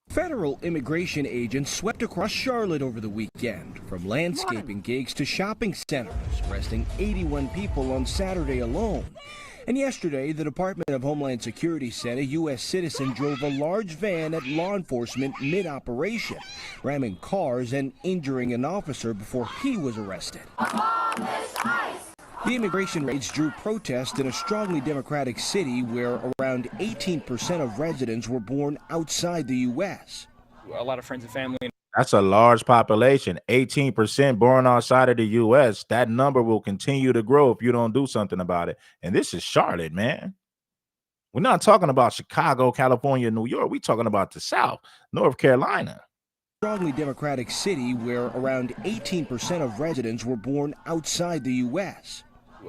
Federal immigration agents swept across Charlotte over the weekend, from landscaping gigs to shopping centers, arresting 81 people on Saturday alone. And yesterday, the Department of Homeland Security said a U.S. citizen drove a large van at law enforcement mid-operation, ramming cars and injuring an officer before he was arrested. The immigration raids drew protests in a strongly Democratic city where around 18% of residents were born outside the U.S. A lot of friends and family. That's a large population. 18% born outside of the U.S. That number will continue to grow if you don't do something about it. And this is Charlotte, man. We're not talking about Chicago, California, New York. We're talking about the South, North Carolina. Strongly Democratic city where around 18% of residents were born outside the U.S.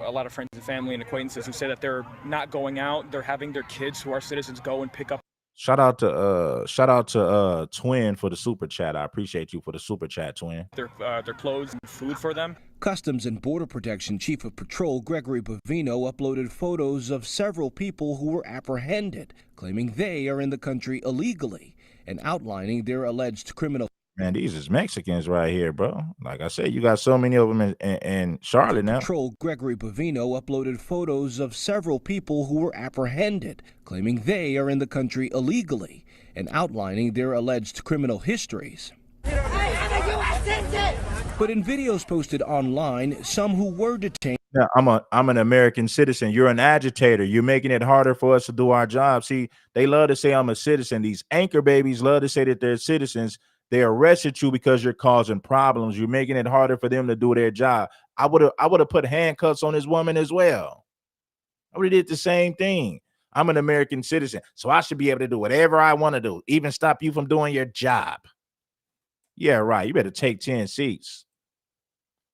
A lot of friends and family and acquaintances who say that they're not going out. They're having their kids who are citizens go and pick up. Shout out to Twin for the super chat. I appreciate you for the super chat, Twin. Their clothes and food for them. Customs and Border Protection Chief of Patrol Gregory Bovino uploaded photos of several people who were apprehended, claiming they are in the country illegally and outlining their alleged criminal. Man, these is Mexicans right here, bro. Like I said, you got so many of them in Charlotte now. Patrol Gregory Bovino uploaded photos of several people who were apprehended, claiming they are in the country illegally and outlining their alleged criminal histories. But in videos posted online, some who were detained. Yeah, I'm an American citizen. You're an agitator. You're making it harder for us to do our job. See, they love to say I'm a citizen. These anchor babies love to say that they're citizens. They arrested you because you're causing problems. You're making it harder for them to do their job. I would have put handcuffs on this woman as well. I would have did the same thing. I'm an American citizen, so I should be able to do whatever I want to do, even stop you from doing your job. Yeah, right. You better take 10 seats.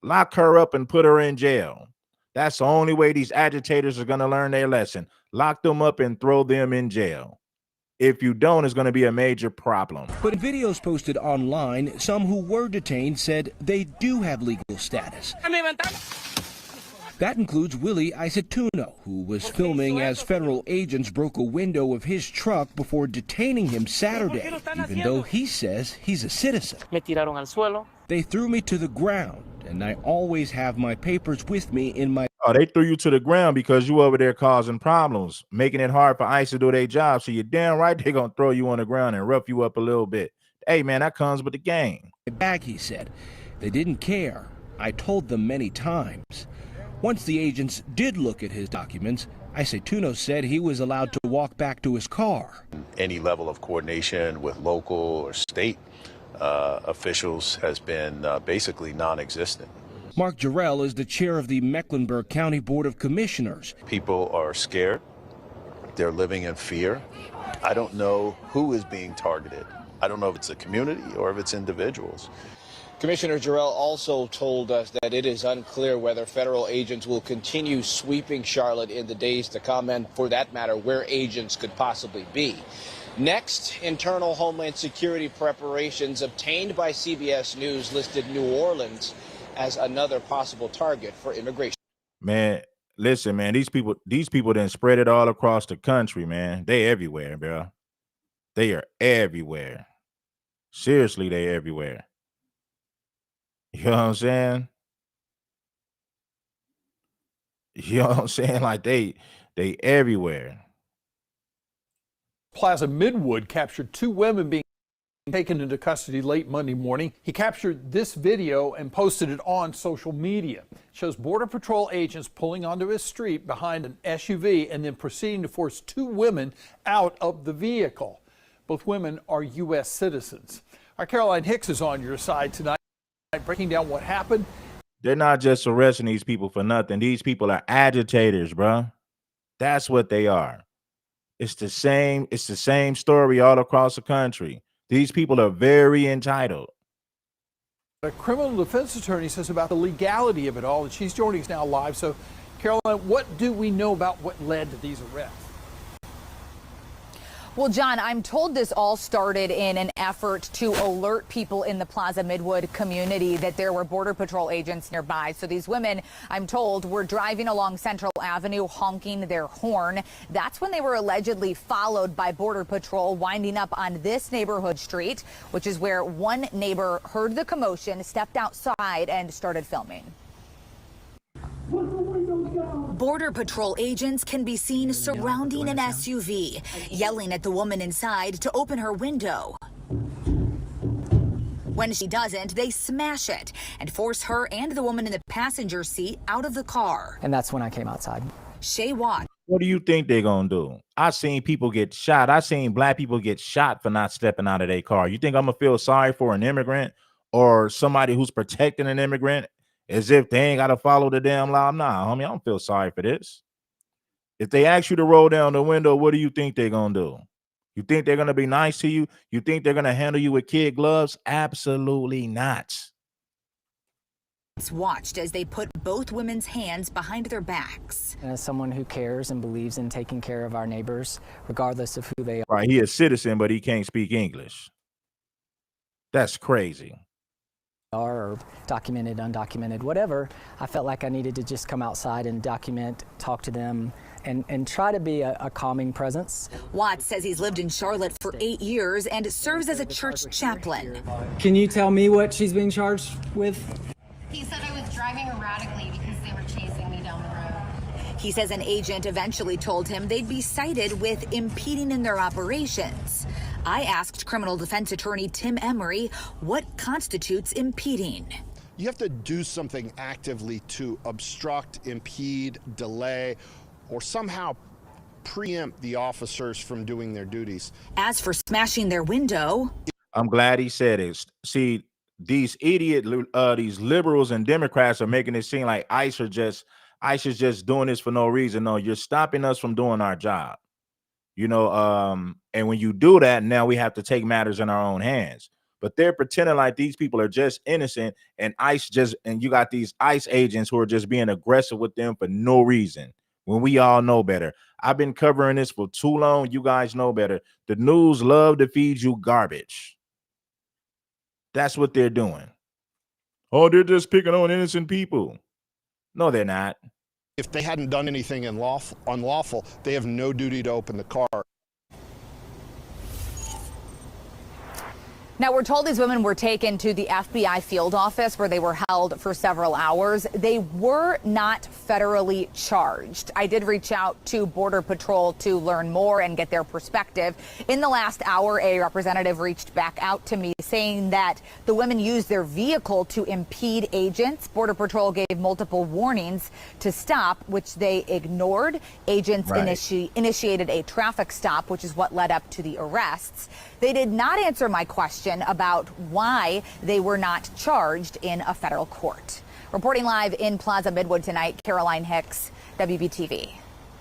Lock her up and put her in jail. That's the only way these agitators are going to learn their lesson. Lock them up and throw them in jail. If you don't, it's going to be a major problem. But in videos posted online, some who were detained said they do have legal status. That includes Willie Isatuno, who was filming as federal agents broke a window of his truck before detaining him Saturday, even though he says he's a citizen. They threw me to the ground, and I always have my papers with me in my... Oh, they threw you to the ground because you over there causing problems, making it hard for ICE to do their job. So you're damn right they're going to throw you on the ground and rough you up a little bit. Hey, man, that comes with the game. Bag, he said. They didn't care. I told them many times. Once the agents did look at his documents, Isatuno said he was allowed to walk back to his car. Any level of coordination with local or state officials has been basically non-existent. Mark Jarrell is the chair of the Mecklenburg County Board of Commissioners. People are scared. They're living in fear. I don't know who is being targeted. I don't know if it's a community or if it's individuals. Commissioner Jarrell also told us that it is unclear whether federal agents will continue sweeping Charlotte in the days to come, and for that matter, where agents could possibly be. Next, internal Homeland Security preparations obtained by CBS News listed New Orleans as another possible target for immigration. Man, listen, man, these people didn't spread it all across the country, man. They everywhere, bro. They are everywhere. Seriously, they everywhere. You know what I'm saying? You know what I'm saying? Like they everywhere. Plaza Midwood captured 2 women being taken into custody late Monday morning. He captured this video and posted it on social media. It shows Border Patrol agents pulling onto his street behind an SUV and then proceeding to force 2 women out of the vehicle. Both women are U.S. citizens. Our Caroline Hicks is on your side tonight, breaking down what happened. They're not just arresting these people for nothing. These people are agitators, bro. That's what they are. It's the same story all across the country. These people are very entitled. A criminal defense attorney says about the legality of it all, and she's joining us now live. So, Caroline, what do we know about what led to these arrests? Well, John, I'm told this all started in an effort to alert people in the Plaza Midwood community that there were Border Patrol agents nearby. So these women, I'm told, were driving along Central Avenue honking their horn. That's when they were allegedly followed by Border Patrol winding up on this neighborhood street, which is where one neighbor heard the commotion, stepped outside and started filming. Border Patrol agents can be seen surrounding an SUV, yelling at the woman inside to open her window. When she doesn't, they smash it and force her and the woman in the passenger seat out of the car. And that's when I came outside. Shay Watt. What do you think they're gonna do? I seen people get shot. I seen black people get shot for not stepping out of their car. You think I'm gonna feel sorry for an immigrant or somebody who's protecting an immigrant as if they ain't gotta follow the damn law? Nah, homie, I don't feel sorry for this. If they ask you to roll down the window, what do you think they're gonna do? You think they're gonna be nice to you? You think they're gonna handle you with kid gloves? Absolutely not. Watched as they put both women's hands behind their backs. And as someone who cares and believes in taking care of our neighbors, regardless of who they are. Right, he a citizen, but he can't speak English. That's crazy. Or documented, undocumented, whatever. I felt like I needed to just come outside and document, talk to them, and try to be a calming presence. Watts says he's lived in Charlotte for 8 years and serves as a church chaplain. Can you tell me what she's being charged with? He said I was driving erratically because they were chasing me down the road. He says an agent eventually told him they'd be cited with impeding in their operations. I asked criminal defense attorney Tim Emery what constitutes impeding. You have to do something actively to obstruct, impede, delay, or somehow preempt the officers from doing their duties. As for smashing their window, I'm glad he said it. See, these these liberals and Democrats are making it seem like ICE is just doing this for no reason. No, you're stopping us from doing our job. You know, and when you do that, now we have to take matters in our own hands. But they're pretending like these people are just innocent, and you got these ICE agents who are just being aggressive with them for no reason. when we all know better. I've been covering this for too long. You guys know better. The news love to feed you garbage. That's what they're doing. Oh, they're just picking on innocent people. No, they're not. If they hadn't done anything unlawful, they have no duty to open the car. Now, we're told these women were taken to the FBI field office where they were held for several hours. They were not federally charged. I did reach out to Border Patrol to learn more and get their perspective. In the last hour, a representative reached back out to me saying that the women used their vehicle to impede agents. Border Patrol gave multiple warnings to stop, which they ignored. Agents initiated a traffic stop, which is what led up to the arrests. They did not answer my question about why they were not charged in a federal court. Reporting live in Plaza Midwood tonight, Caroline Hicks, WBTV,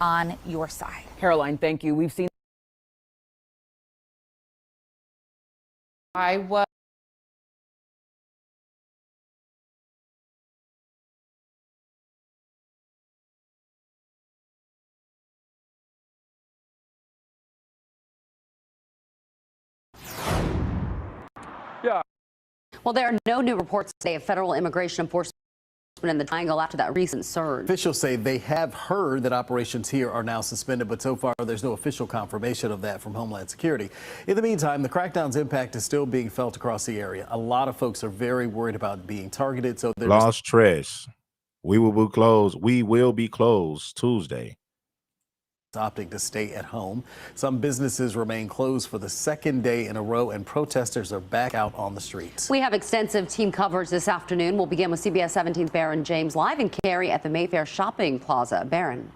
on your side. Caroline, thank you. We've seen. I was. Yeah. Well, there are no new reports today of federal immigration enforcement in the Triangle after that recent surge. Officials say they have heard that operations here are now suspended, but so far there's no official confirmation of that from Homeland Security. In the meantime, the crackdown's impact is still being felt across the area. A lot of folks are very worried about being targeted. So there's Lost Tres. We will be closed. We will be closed Tuesday. opting to stay at home. Some businesses remain closed for the second day in a row, and protesters are back out on the streets. We have extensive team coverage this afternoon. We'll begin with CBS 17's Baron James live in Cary at the Mayfair Shopping Plaza. Baron.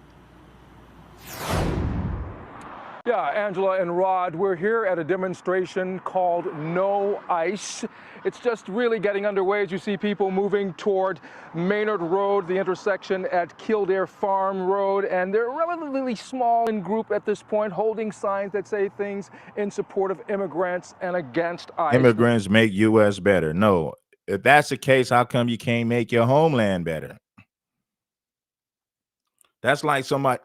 Yeah, Angela and Rod, we're here at a demonstration called No ICE. It's just really getting underway as you see people moving toward Maynard Road, the intersection at Kildare Farm Road, and they're relatively small in group at this point, holding signs that say things in support of immigrants and against ICE. Immigrants make U.S. better. No, if that's the case, how come you can't make your homeland better? That's like somebody...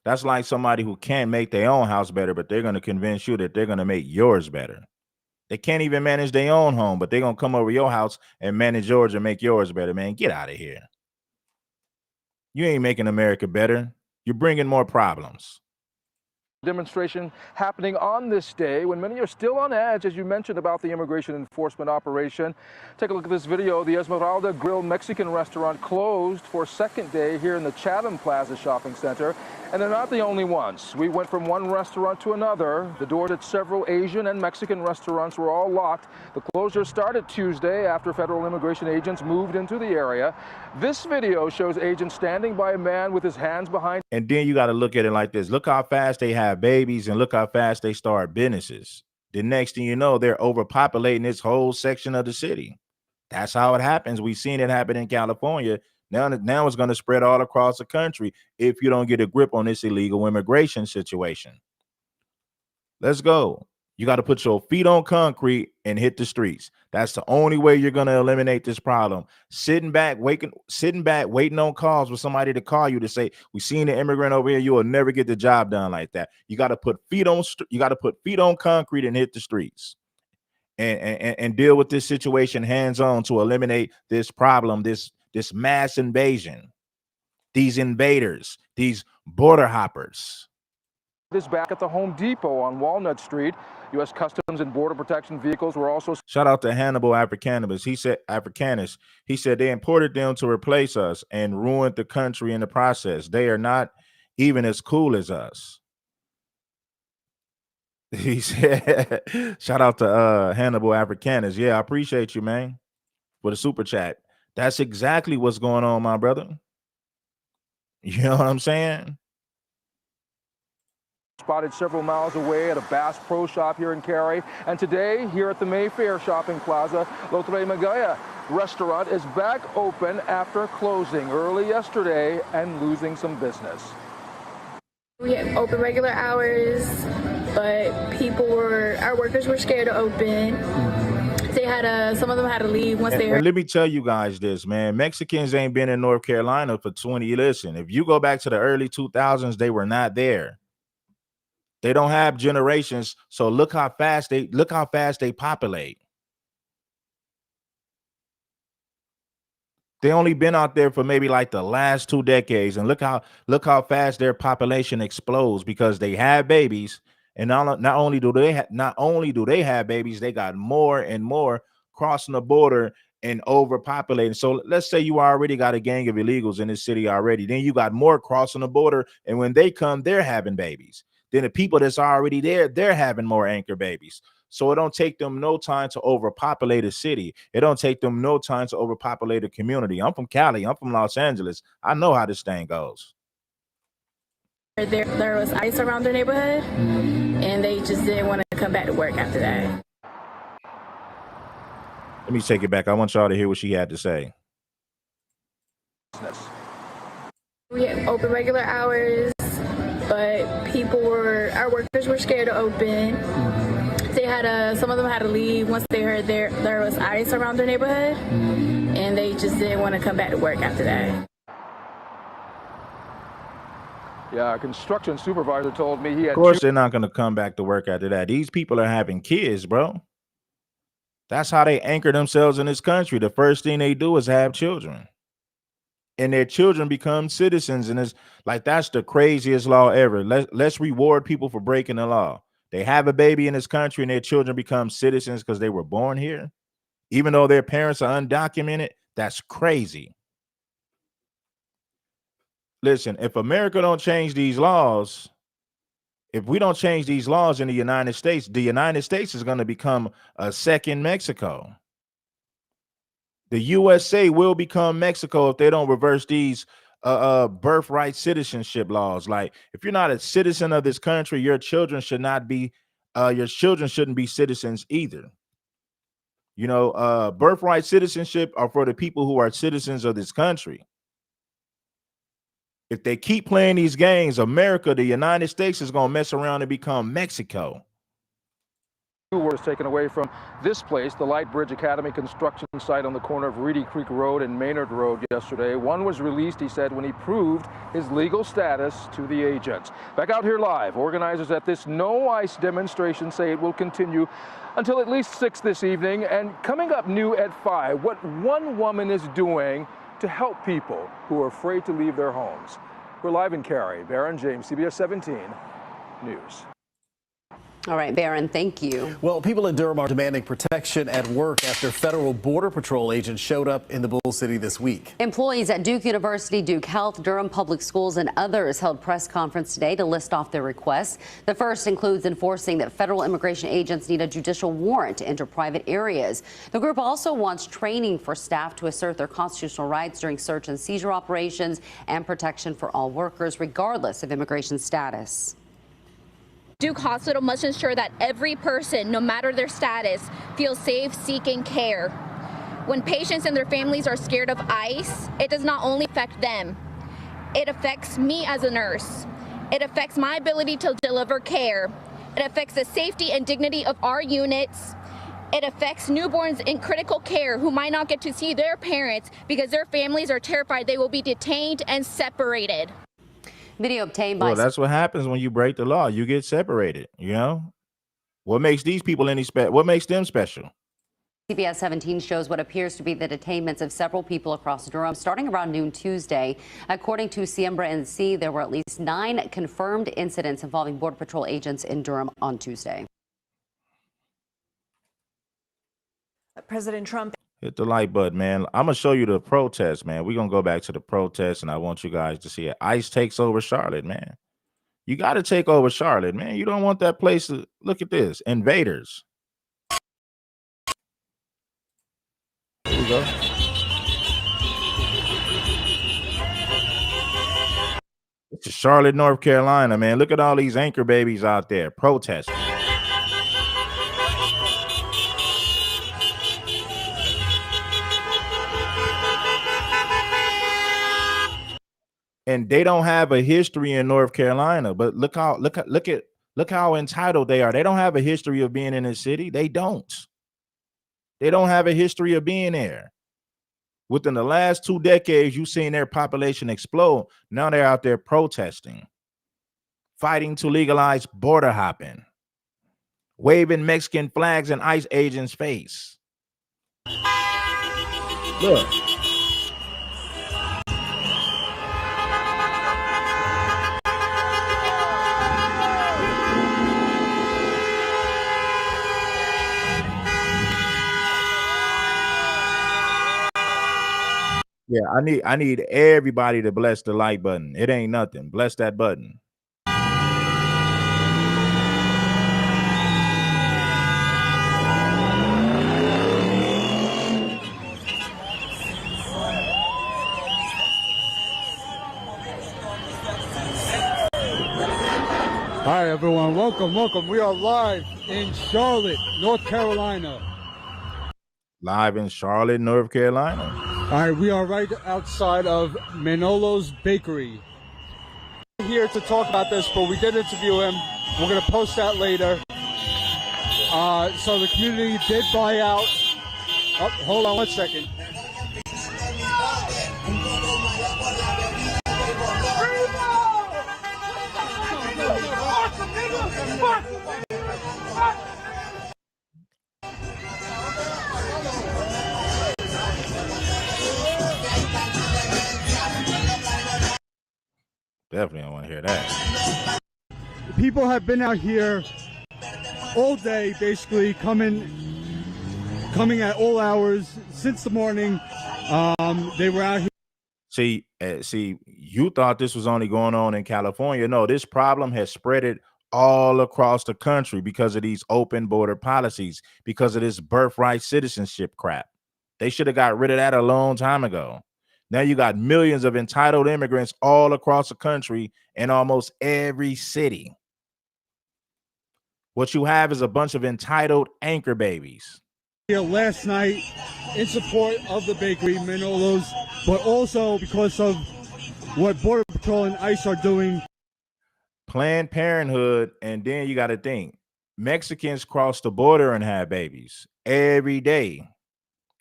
That's like somebody who can't make their own house better, but they're going to convince you that they're going to make yours better. They can't even manage their own home, but they're going to come over your house and manage yours and make yours better. Man, get out of here. You ain't making America better. You're bringing more problems. Demonstration happening on this day when many are still on edge, as you mentioned, about the immigration enforcement operation. Take a look at this video. The Esmeralda Grill Mexican restaurant closed for a second day here in the Chatham Plaza Shopping Center. And they're not the only ones. We went from one restaurant to another. The doors at several Asian and Mexican restaurants were all locked. The closure started Tuesday after federal immigration agents moved into the area. This video shows agents standing by a man with his hands behind. And then you got to look at it like this. Look how fast they have babies and look how fast they start businesses. The next thing you know, they're overpopulating this whole section of the city. That's how it happens. We've seen it happen in California. Now it's going to spread all across the country if you don't get a grip on this illegal immigration situation. Let's go. You got to put your feet on concrete and hit the streets. That's the only way you're going to eliminate this problem. Sitting back, waiting on calls for somebody to call you to say, we seen an immigrant over here. You will never get the job done like that. You got to put feet on concrete and hit the streets and deal with this situation hands on to eliminate this problem, this mass invasion, these invaders, these border hoppers. This back at the Home Depot on Walnut Street. U.S. Customs and Border Protection vehicles were also... Shout out to Hannibal Africanus. He said they imported them to replace us and ruined the country in the process. They are not even as cool as us. He said, shout out to Hannibal Africanus. Yeah, I appreciate you, man, for the super chat. That's exactly what's going on, my brother. You know what I'm saying? Spotted several miles away at a Bass Pro Shop here in Cary. And today, here at the Mayfair Shopping Plaza, Lotre Magaya restaurant is back open after closing early yesterday and losing some business. We had open regular hours, but our workers were scared to open. They had some of them had to leave once they And heard. let me tell you guys this, man. Mexicans ain't been in North Carolina for 20. Listen, if you go back to the early 2000s, they were not there. They don't have generations. So look how fast they populate. They only been out there for maybe like the last 2 decades, and look how fast their population explodes because they have babies, and not only do they have babies, they got more and more crossing the border and overpopulating. So let's say you already got a gang of illegals in this city already, then you got more crossing the border, and when they come, they're having babies. Then the people that's already there, they're having more anchor babies. So it don't take them no time to overpopulate a city. It don't take them no time to overpopulate a community. I'm from Cali. I'm from Los Angeles. I know how this thing goes. There was ice around their neighborhood, and they just didn't want to come back to work after that. Let me take it back. I want y'all to hear what she had to say. We had open regular hours, but our workers were scared to open. They had some of them had to leave once they heard there was ice around their neighborhood, and they just didn't want to come back to work after that. Yeah, a construction supervisor told me he had. Of course, they're not going to come back to work after that. These people are having kids, bro. That's how they anchor themselves in this country. The first thing they do is have children, and their children become citizens. And it's like, that's the craziest law ever. Let's reward people for breaking the law. They have a baby in this country and their children become citizens because they were born here, even though their parents are undocumented. That's crazy. Listen, if America don't change these laws, if we don't change these laws in the United States is going to become a second Mexico. The USA will become Mexico if they don't reverse these birthright citizenship laws. Like, if you're not a citizen of this country, your children shouldn't be citizens either. You know, birthright citizenship are for the people who are citizens of this country. If they keep playing these games, America, the United States, is going to mess around and become Mexico. Was taken away from this place, the Lightbridge Academy construction site on the corner of Reedy Creek Road and Maynard Road yesterday. One was released, he said, when he proved his legal status to the agents. Back out here live, organizers at this No ICE demonstration say it will continue until at least 6 this evening. And coming up new at 5, what one woman is doing to help people who are afraid to leave their homes. We're live in Cary. Baron James, CBS 17 News. All right, Baron, thank you. Well, people in Durham are demanding protection at work after federal Border Patrol agents showed up in the Bull City this week. Employees at Duke University, Duke Health, Durham Public Schools, and others held press conference today to list off their requests. The first includes enforcing that federal immigration agents need a judicial warrant to enter private areas. The group also wants training for staff to assert their constitutional rights during search and seizure operations and protection for all workers, regardless of immigration status. Duke Hospital must ensure that every person, no matter their status, feels safe seeking care. When patients and their families are scared of ICE, it does not only affect them. It affects me as a nurse. It affects my ability to deliver care. It affects the safety and dignity of our units. It affects newborns in critical care who might not get to see their parents because their families are terrified they will be detained and separated. Video obtained by... Well, that's what happens when you break the law. You get separated, you know? What makes these people what makes them special? CBS 17 shows what appears to be the detainments of several people across Durham starting around noon Tuesday. According to Siembra NC, there were at least 9 confirmed incidents involving Border Patrol agents in Durham on Tuesday. President Trump... Hit the like button, man. I'm going to show you the protest, man. We're going to go back to the protest, and I want you guys to see it. ICE takes over Charlotte, man. You got to take over Charlotte, man. You don't want that place to... Look at this. Invaders. Here we go. It's Charlotte, North Carolina, man. Look at all these anchor babies out there protesting. And they don't have a history in North Carolina, but look how entitled they are. They don't have a history of being in a city. They don't. They don't have a history of being there. Within the last 2 decades, you've seen their population explode. Now they're out there protesting, fighting to legalize border hopping, waving Mexican flags in ICE agents' face. Look. Yeah, I need everybody to bless the like button. It ain't nothing. Bless that button. Hi everyone, welcome. We are live in Charlotte, North Carolina. Live in Charlotte, North Carolina. All right, we are right outside of Manolo's Bakery. Here to talk about this, but we did interview him. We're going to post that later. So the community did buy out. Oh, hold on one second. Definitely don't want to hear that. People have been out here all day, basically coming at all hours since the morning. They were out here. See, you thought this was only going on in California. No, this problem has spread it all across the country because of these open border policies, because of this birthright citizenship crap. They should have got rid of that a long time ago. Now you got millions of entitled immigrants all across the country in almost every city. What you have is a bunch of entitled anchor babies. Here last night in support of the bakery, Manolo's, but also because of what Border Patrol and ICE are doing. Planned Parenthood, and then you got to think, Mexicans cross the border and have babies every day.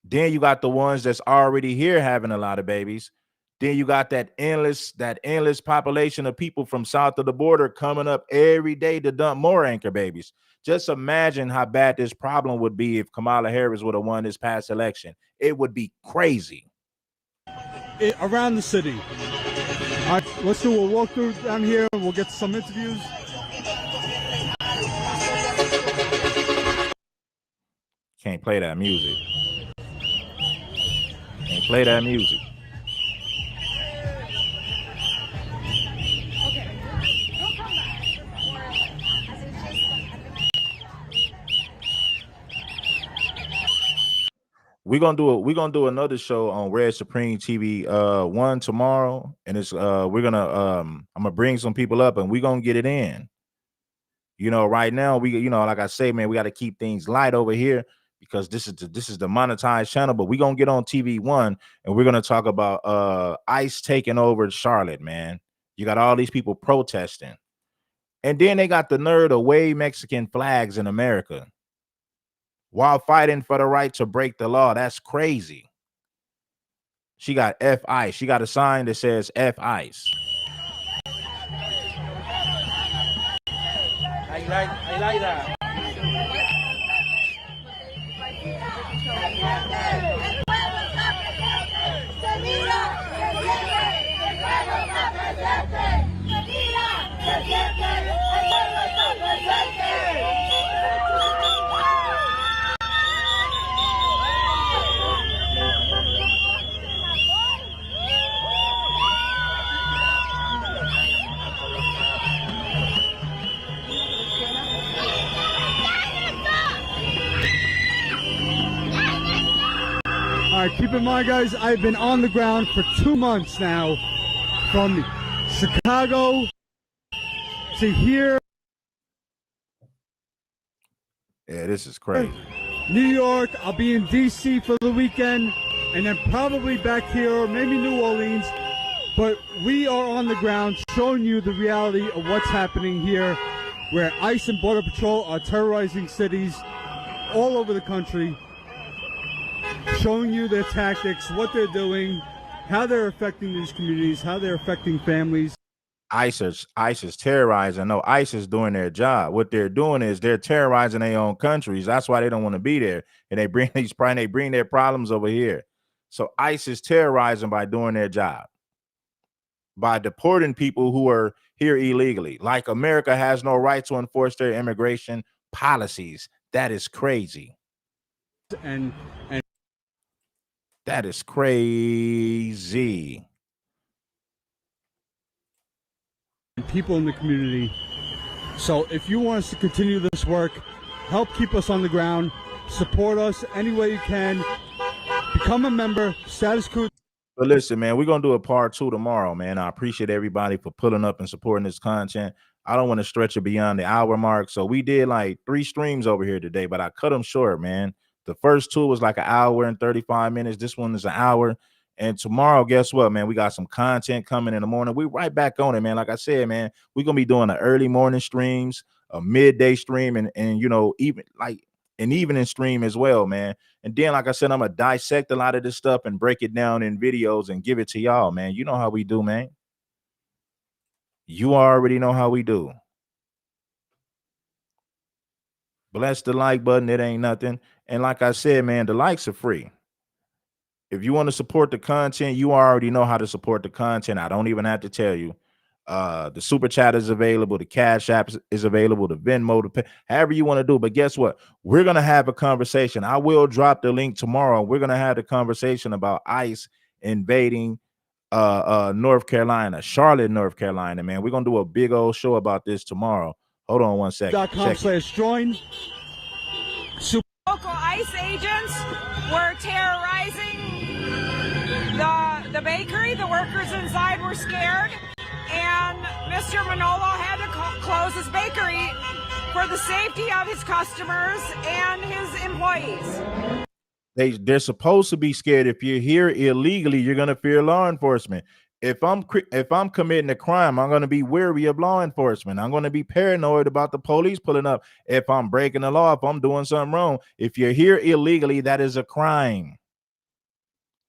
Then you got the ones that's already here having a lot of babies. Then you got that endless population of people from south of the border coming up every day to dump more anchor babies. Just imagine how bad this problem would be if Kamala Harris would have won this past election. It would be crazy. Around the city. All right, let's do a walkthrough down here and we'll get some interviews. Can't play that music. Can't play that music. We're gonna do another show on Red Supreme TV 1 tomorrow, and it's I'm gonna bring some people up and we're gonna get it in. You know, right now like I say, man, we got to keep things light over here because this is the monetized channel, but we're gonna get on TV 1 and we're gonna talk about ICE taking over Charlotte, man. You got all these people protesting, and then they got the nerve to wave Mexican flags in America while fighting for the right to break the law. That's crazy. She got F-ICE. She got a sign that says F-ICE. I like that. All right, keep in mind, guys, I've been on the ground for 2 months now, from Chicago to here. Yeah, this is crazy. New York, I'll be in D.C. for the weekend, and then probably back here, or maybe New Orleans. But we are on the ground showing you the reality of what's happening here, where ICE and Border Patrol are terrorizing cities all over the country. showing you their tactics, what they're doing, how they're affecting these communities, how they're affecting families. ICE is terrorizing. No, ICE is doing their job. What they're doing is they're terrorizing their own countries. That's why they don't want to be there, and they bring their problems over here. So ICE is terrorizing by doing their job, by deporting people who are here illegally. Like America has no right to enforce their immigration policies. That is crazy. And that is crazy. People in the community. So if you want us to continue this work, help keep us on the ground, support us any way you can, become a member, Status Coup. But listen, man, we're going to do a part 2 tomorrow, man. I appreciate everybody for pulling up and supporting this content. I don't want to stretch it beyond the hour mark. So we did like 3 streams over here today, but I cut them short, man. The first 2 was like an hour and 35 minutes. This one is an hour. And tomorrow, guess what, man? We got some content coming in the morning. We right back on it, man. Like I said, man, we're going to be doing the early morning streams, a midday stream, and you know, even like an evening stream as well, man. And then, like I said, I'm going to dissect a lot of this stuff and break it down in videos and give it to y'all, man. You know how we do, man. You already know how we do. Bless the like button. It ain't nothing. And like I said, man, the likes are free. If you want to support the content, you already know how to support the content. I don't even have to tell you. The super chat is available. The Cash App is available. The Venmo, the pay, however you want to do. But guess what? We're going to have a conversation. I will drop the link tomorrow. We're going to have the conversation about ICE invading North Carolina, Charlotte, North Carolina, man. We're going to do a big old show about this tomorrow. Hold on one second. .com/join. Local ICE agents were terrorizing the bakery. The workers inside were scared, and Mr. Manolo had to close his bakery for the safety of his customers and his employees. They're supposed to be scared. If you're here illegally, you're going to fear law enforcement. If I'm committing a crime, I'm going to be wary of law enforcement. I'm going to be paranoid about the police pulling up. If I'm breaking the law, if I'm doing something wrong, if you're here illegally, that is a crime.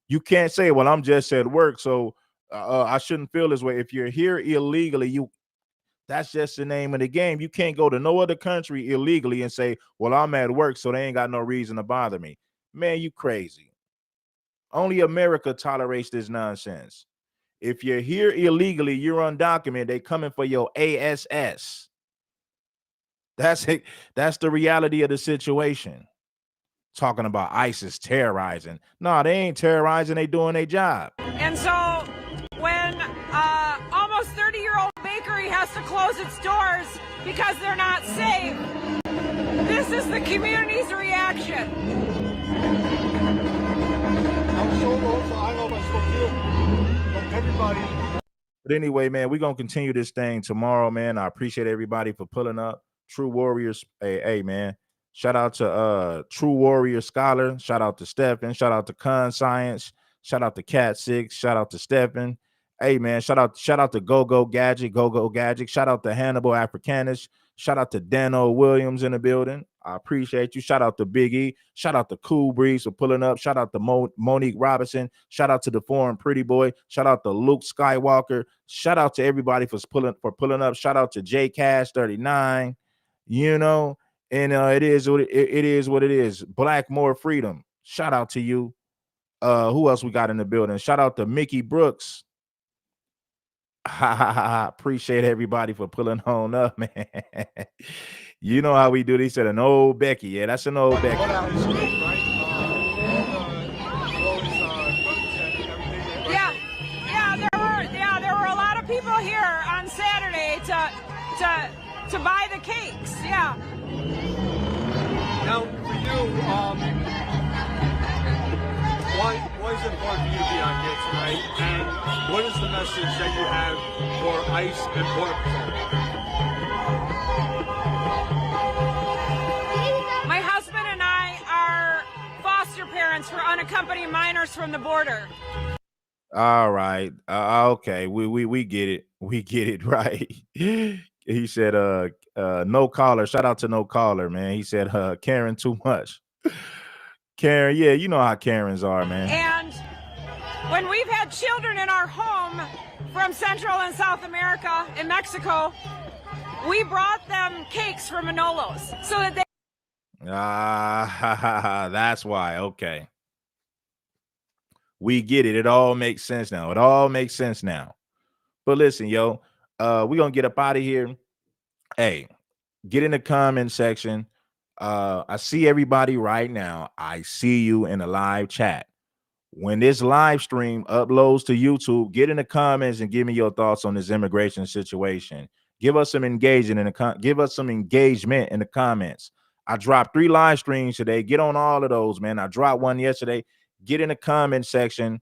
You can't say, well, I'm just at work, so I shouldn't feel this way. If you're here illegally, that's just the name of the game. You can't go to no other country illegally and say, well, I'm at work, so they ain't got no reason to bother me. Man, you crazy. Only America tolerates this nonsense. If you're here illegally, you're undocumented. They coming for your ASS. That's it. That's the reality of the situation. Talking about ISIS terrorizing. No, they ain't terrorizing. They doing their job. And so when almost 30-year-old bakery has to close its doors because they're not safe, this is the community's reaction. I'm so low, so I know if I spoke to you. Everybody. But anyway, man, we're gonna continue this thing tomorrow, man. I appreciate everybody for pulling up. True Warriors. Hey, man. Shout out to True Warrior Scholar. Shout out to Stephen. Shout out to Con Science. Shout out to Cat 6. Shout out to Stephen. Hey, man. Shout out to Go Gadget. Shout out to Hannibal Africanus. Shout out to Dano Williams in the building. I appreciate you. Shout out to Big E. Shout out to Cool Breeze for pulling up. Shout out to Monique Robinson. Shout out to the Foreign Pretty Boy. Shout out to Luke Skywalker. Shout out to everybody for pulling up. Shout out to J Cash 39. You know, and it is what it is. Black More Freedom. Shout out to you. Who else we got in the building? Shout out to Mickey Brooks. Appreciate everybody for pulling on up, man. You know how we do. They said an old Becky. Yeah, that's an old Becky. There were a lot of people here on Saturday to buy the cakes. Yeah. Now, for you, why is it important for you to be on here tonight? And what is the message that you have for ICE and Border Patrol? My husband and I are foster parents for unaccompanied minors from the border. All right. Okay. We get it. We get it, right. He said, no caller. Shout out to No Caller, man. He said, Karen too much. Karen, yeah, you know how Karens are, man. And when we've had children in our home from Central and South America and Mexico, we brought them cakes from Manolo's so that they. That's why. Okay. We get it. It all makes sense now. It all makes sense now. But listen, yo, we're going to get up out of here. Hey, get in the comment section. I see everybody right now. I see you in the live chat. When this live stream uploads to YouTube, get in the comments and give me your thoughts on this immigration situation. Give us some engagement in the comments. I dropped 3 live streams today. Get on all of those, man. I dropped one yesterday. Get in the comment section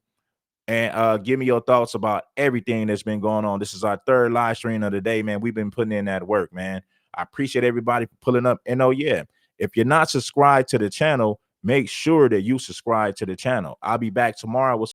and give me your thoughts about everything that's been going on. This is our 3rd live stream of the day, man. We've been putting in that work, man. I appreciate everybody for pulling up. And oh yeah, if you're not subscribed to the channel, make sure that you subscribe to the channel. I'll be back tomorrow with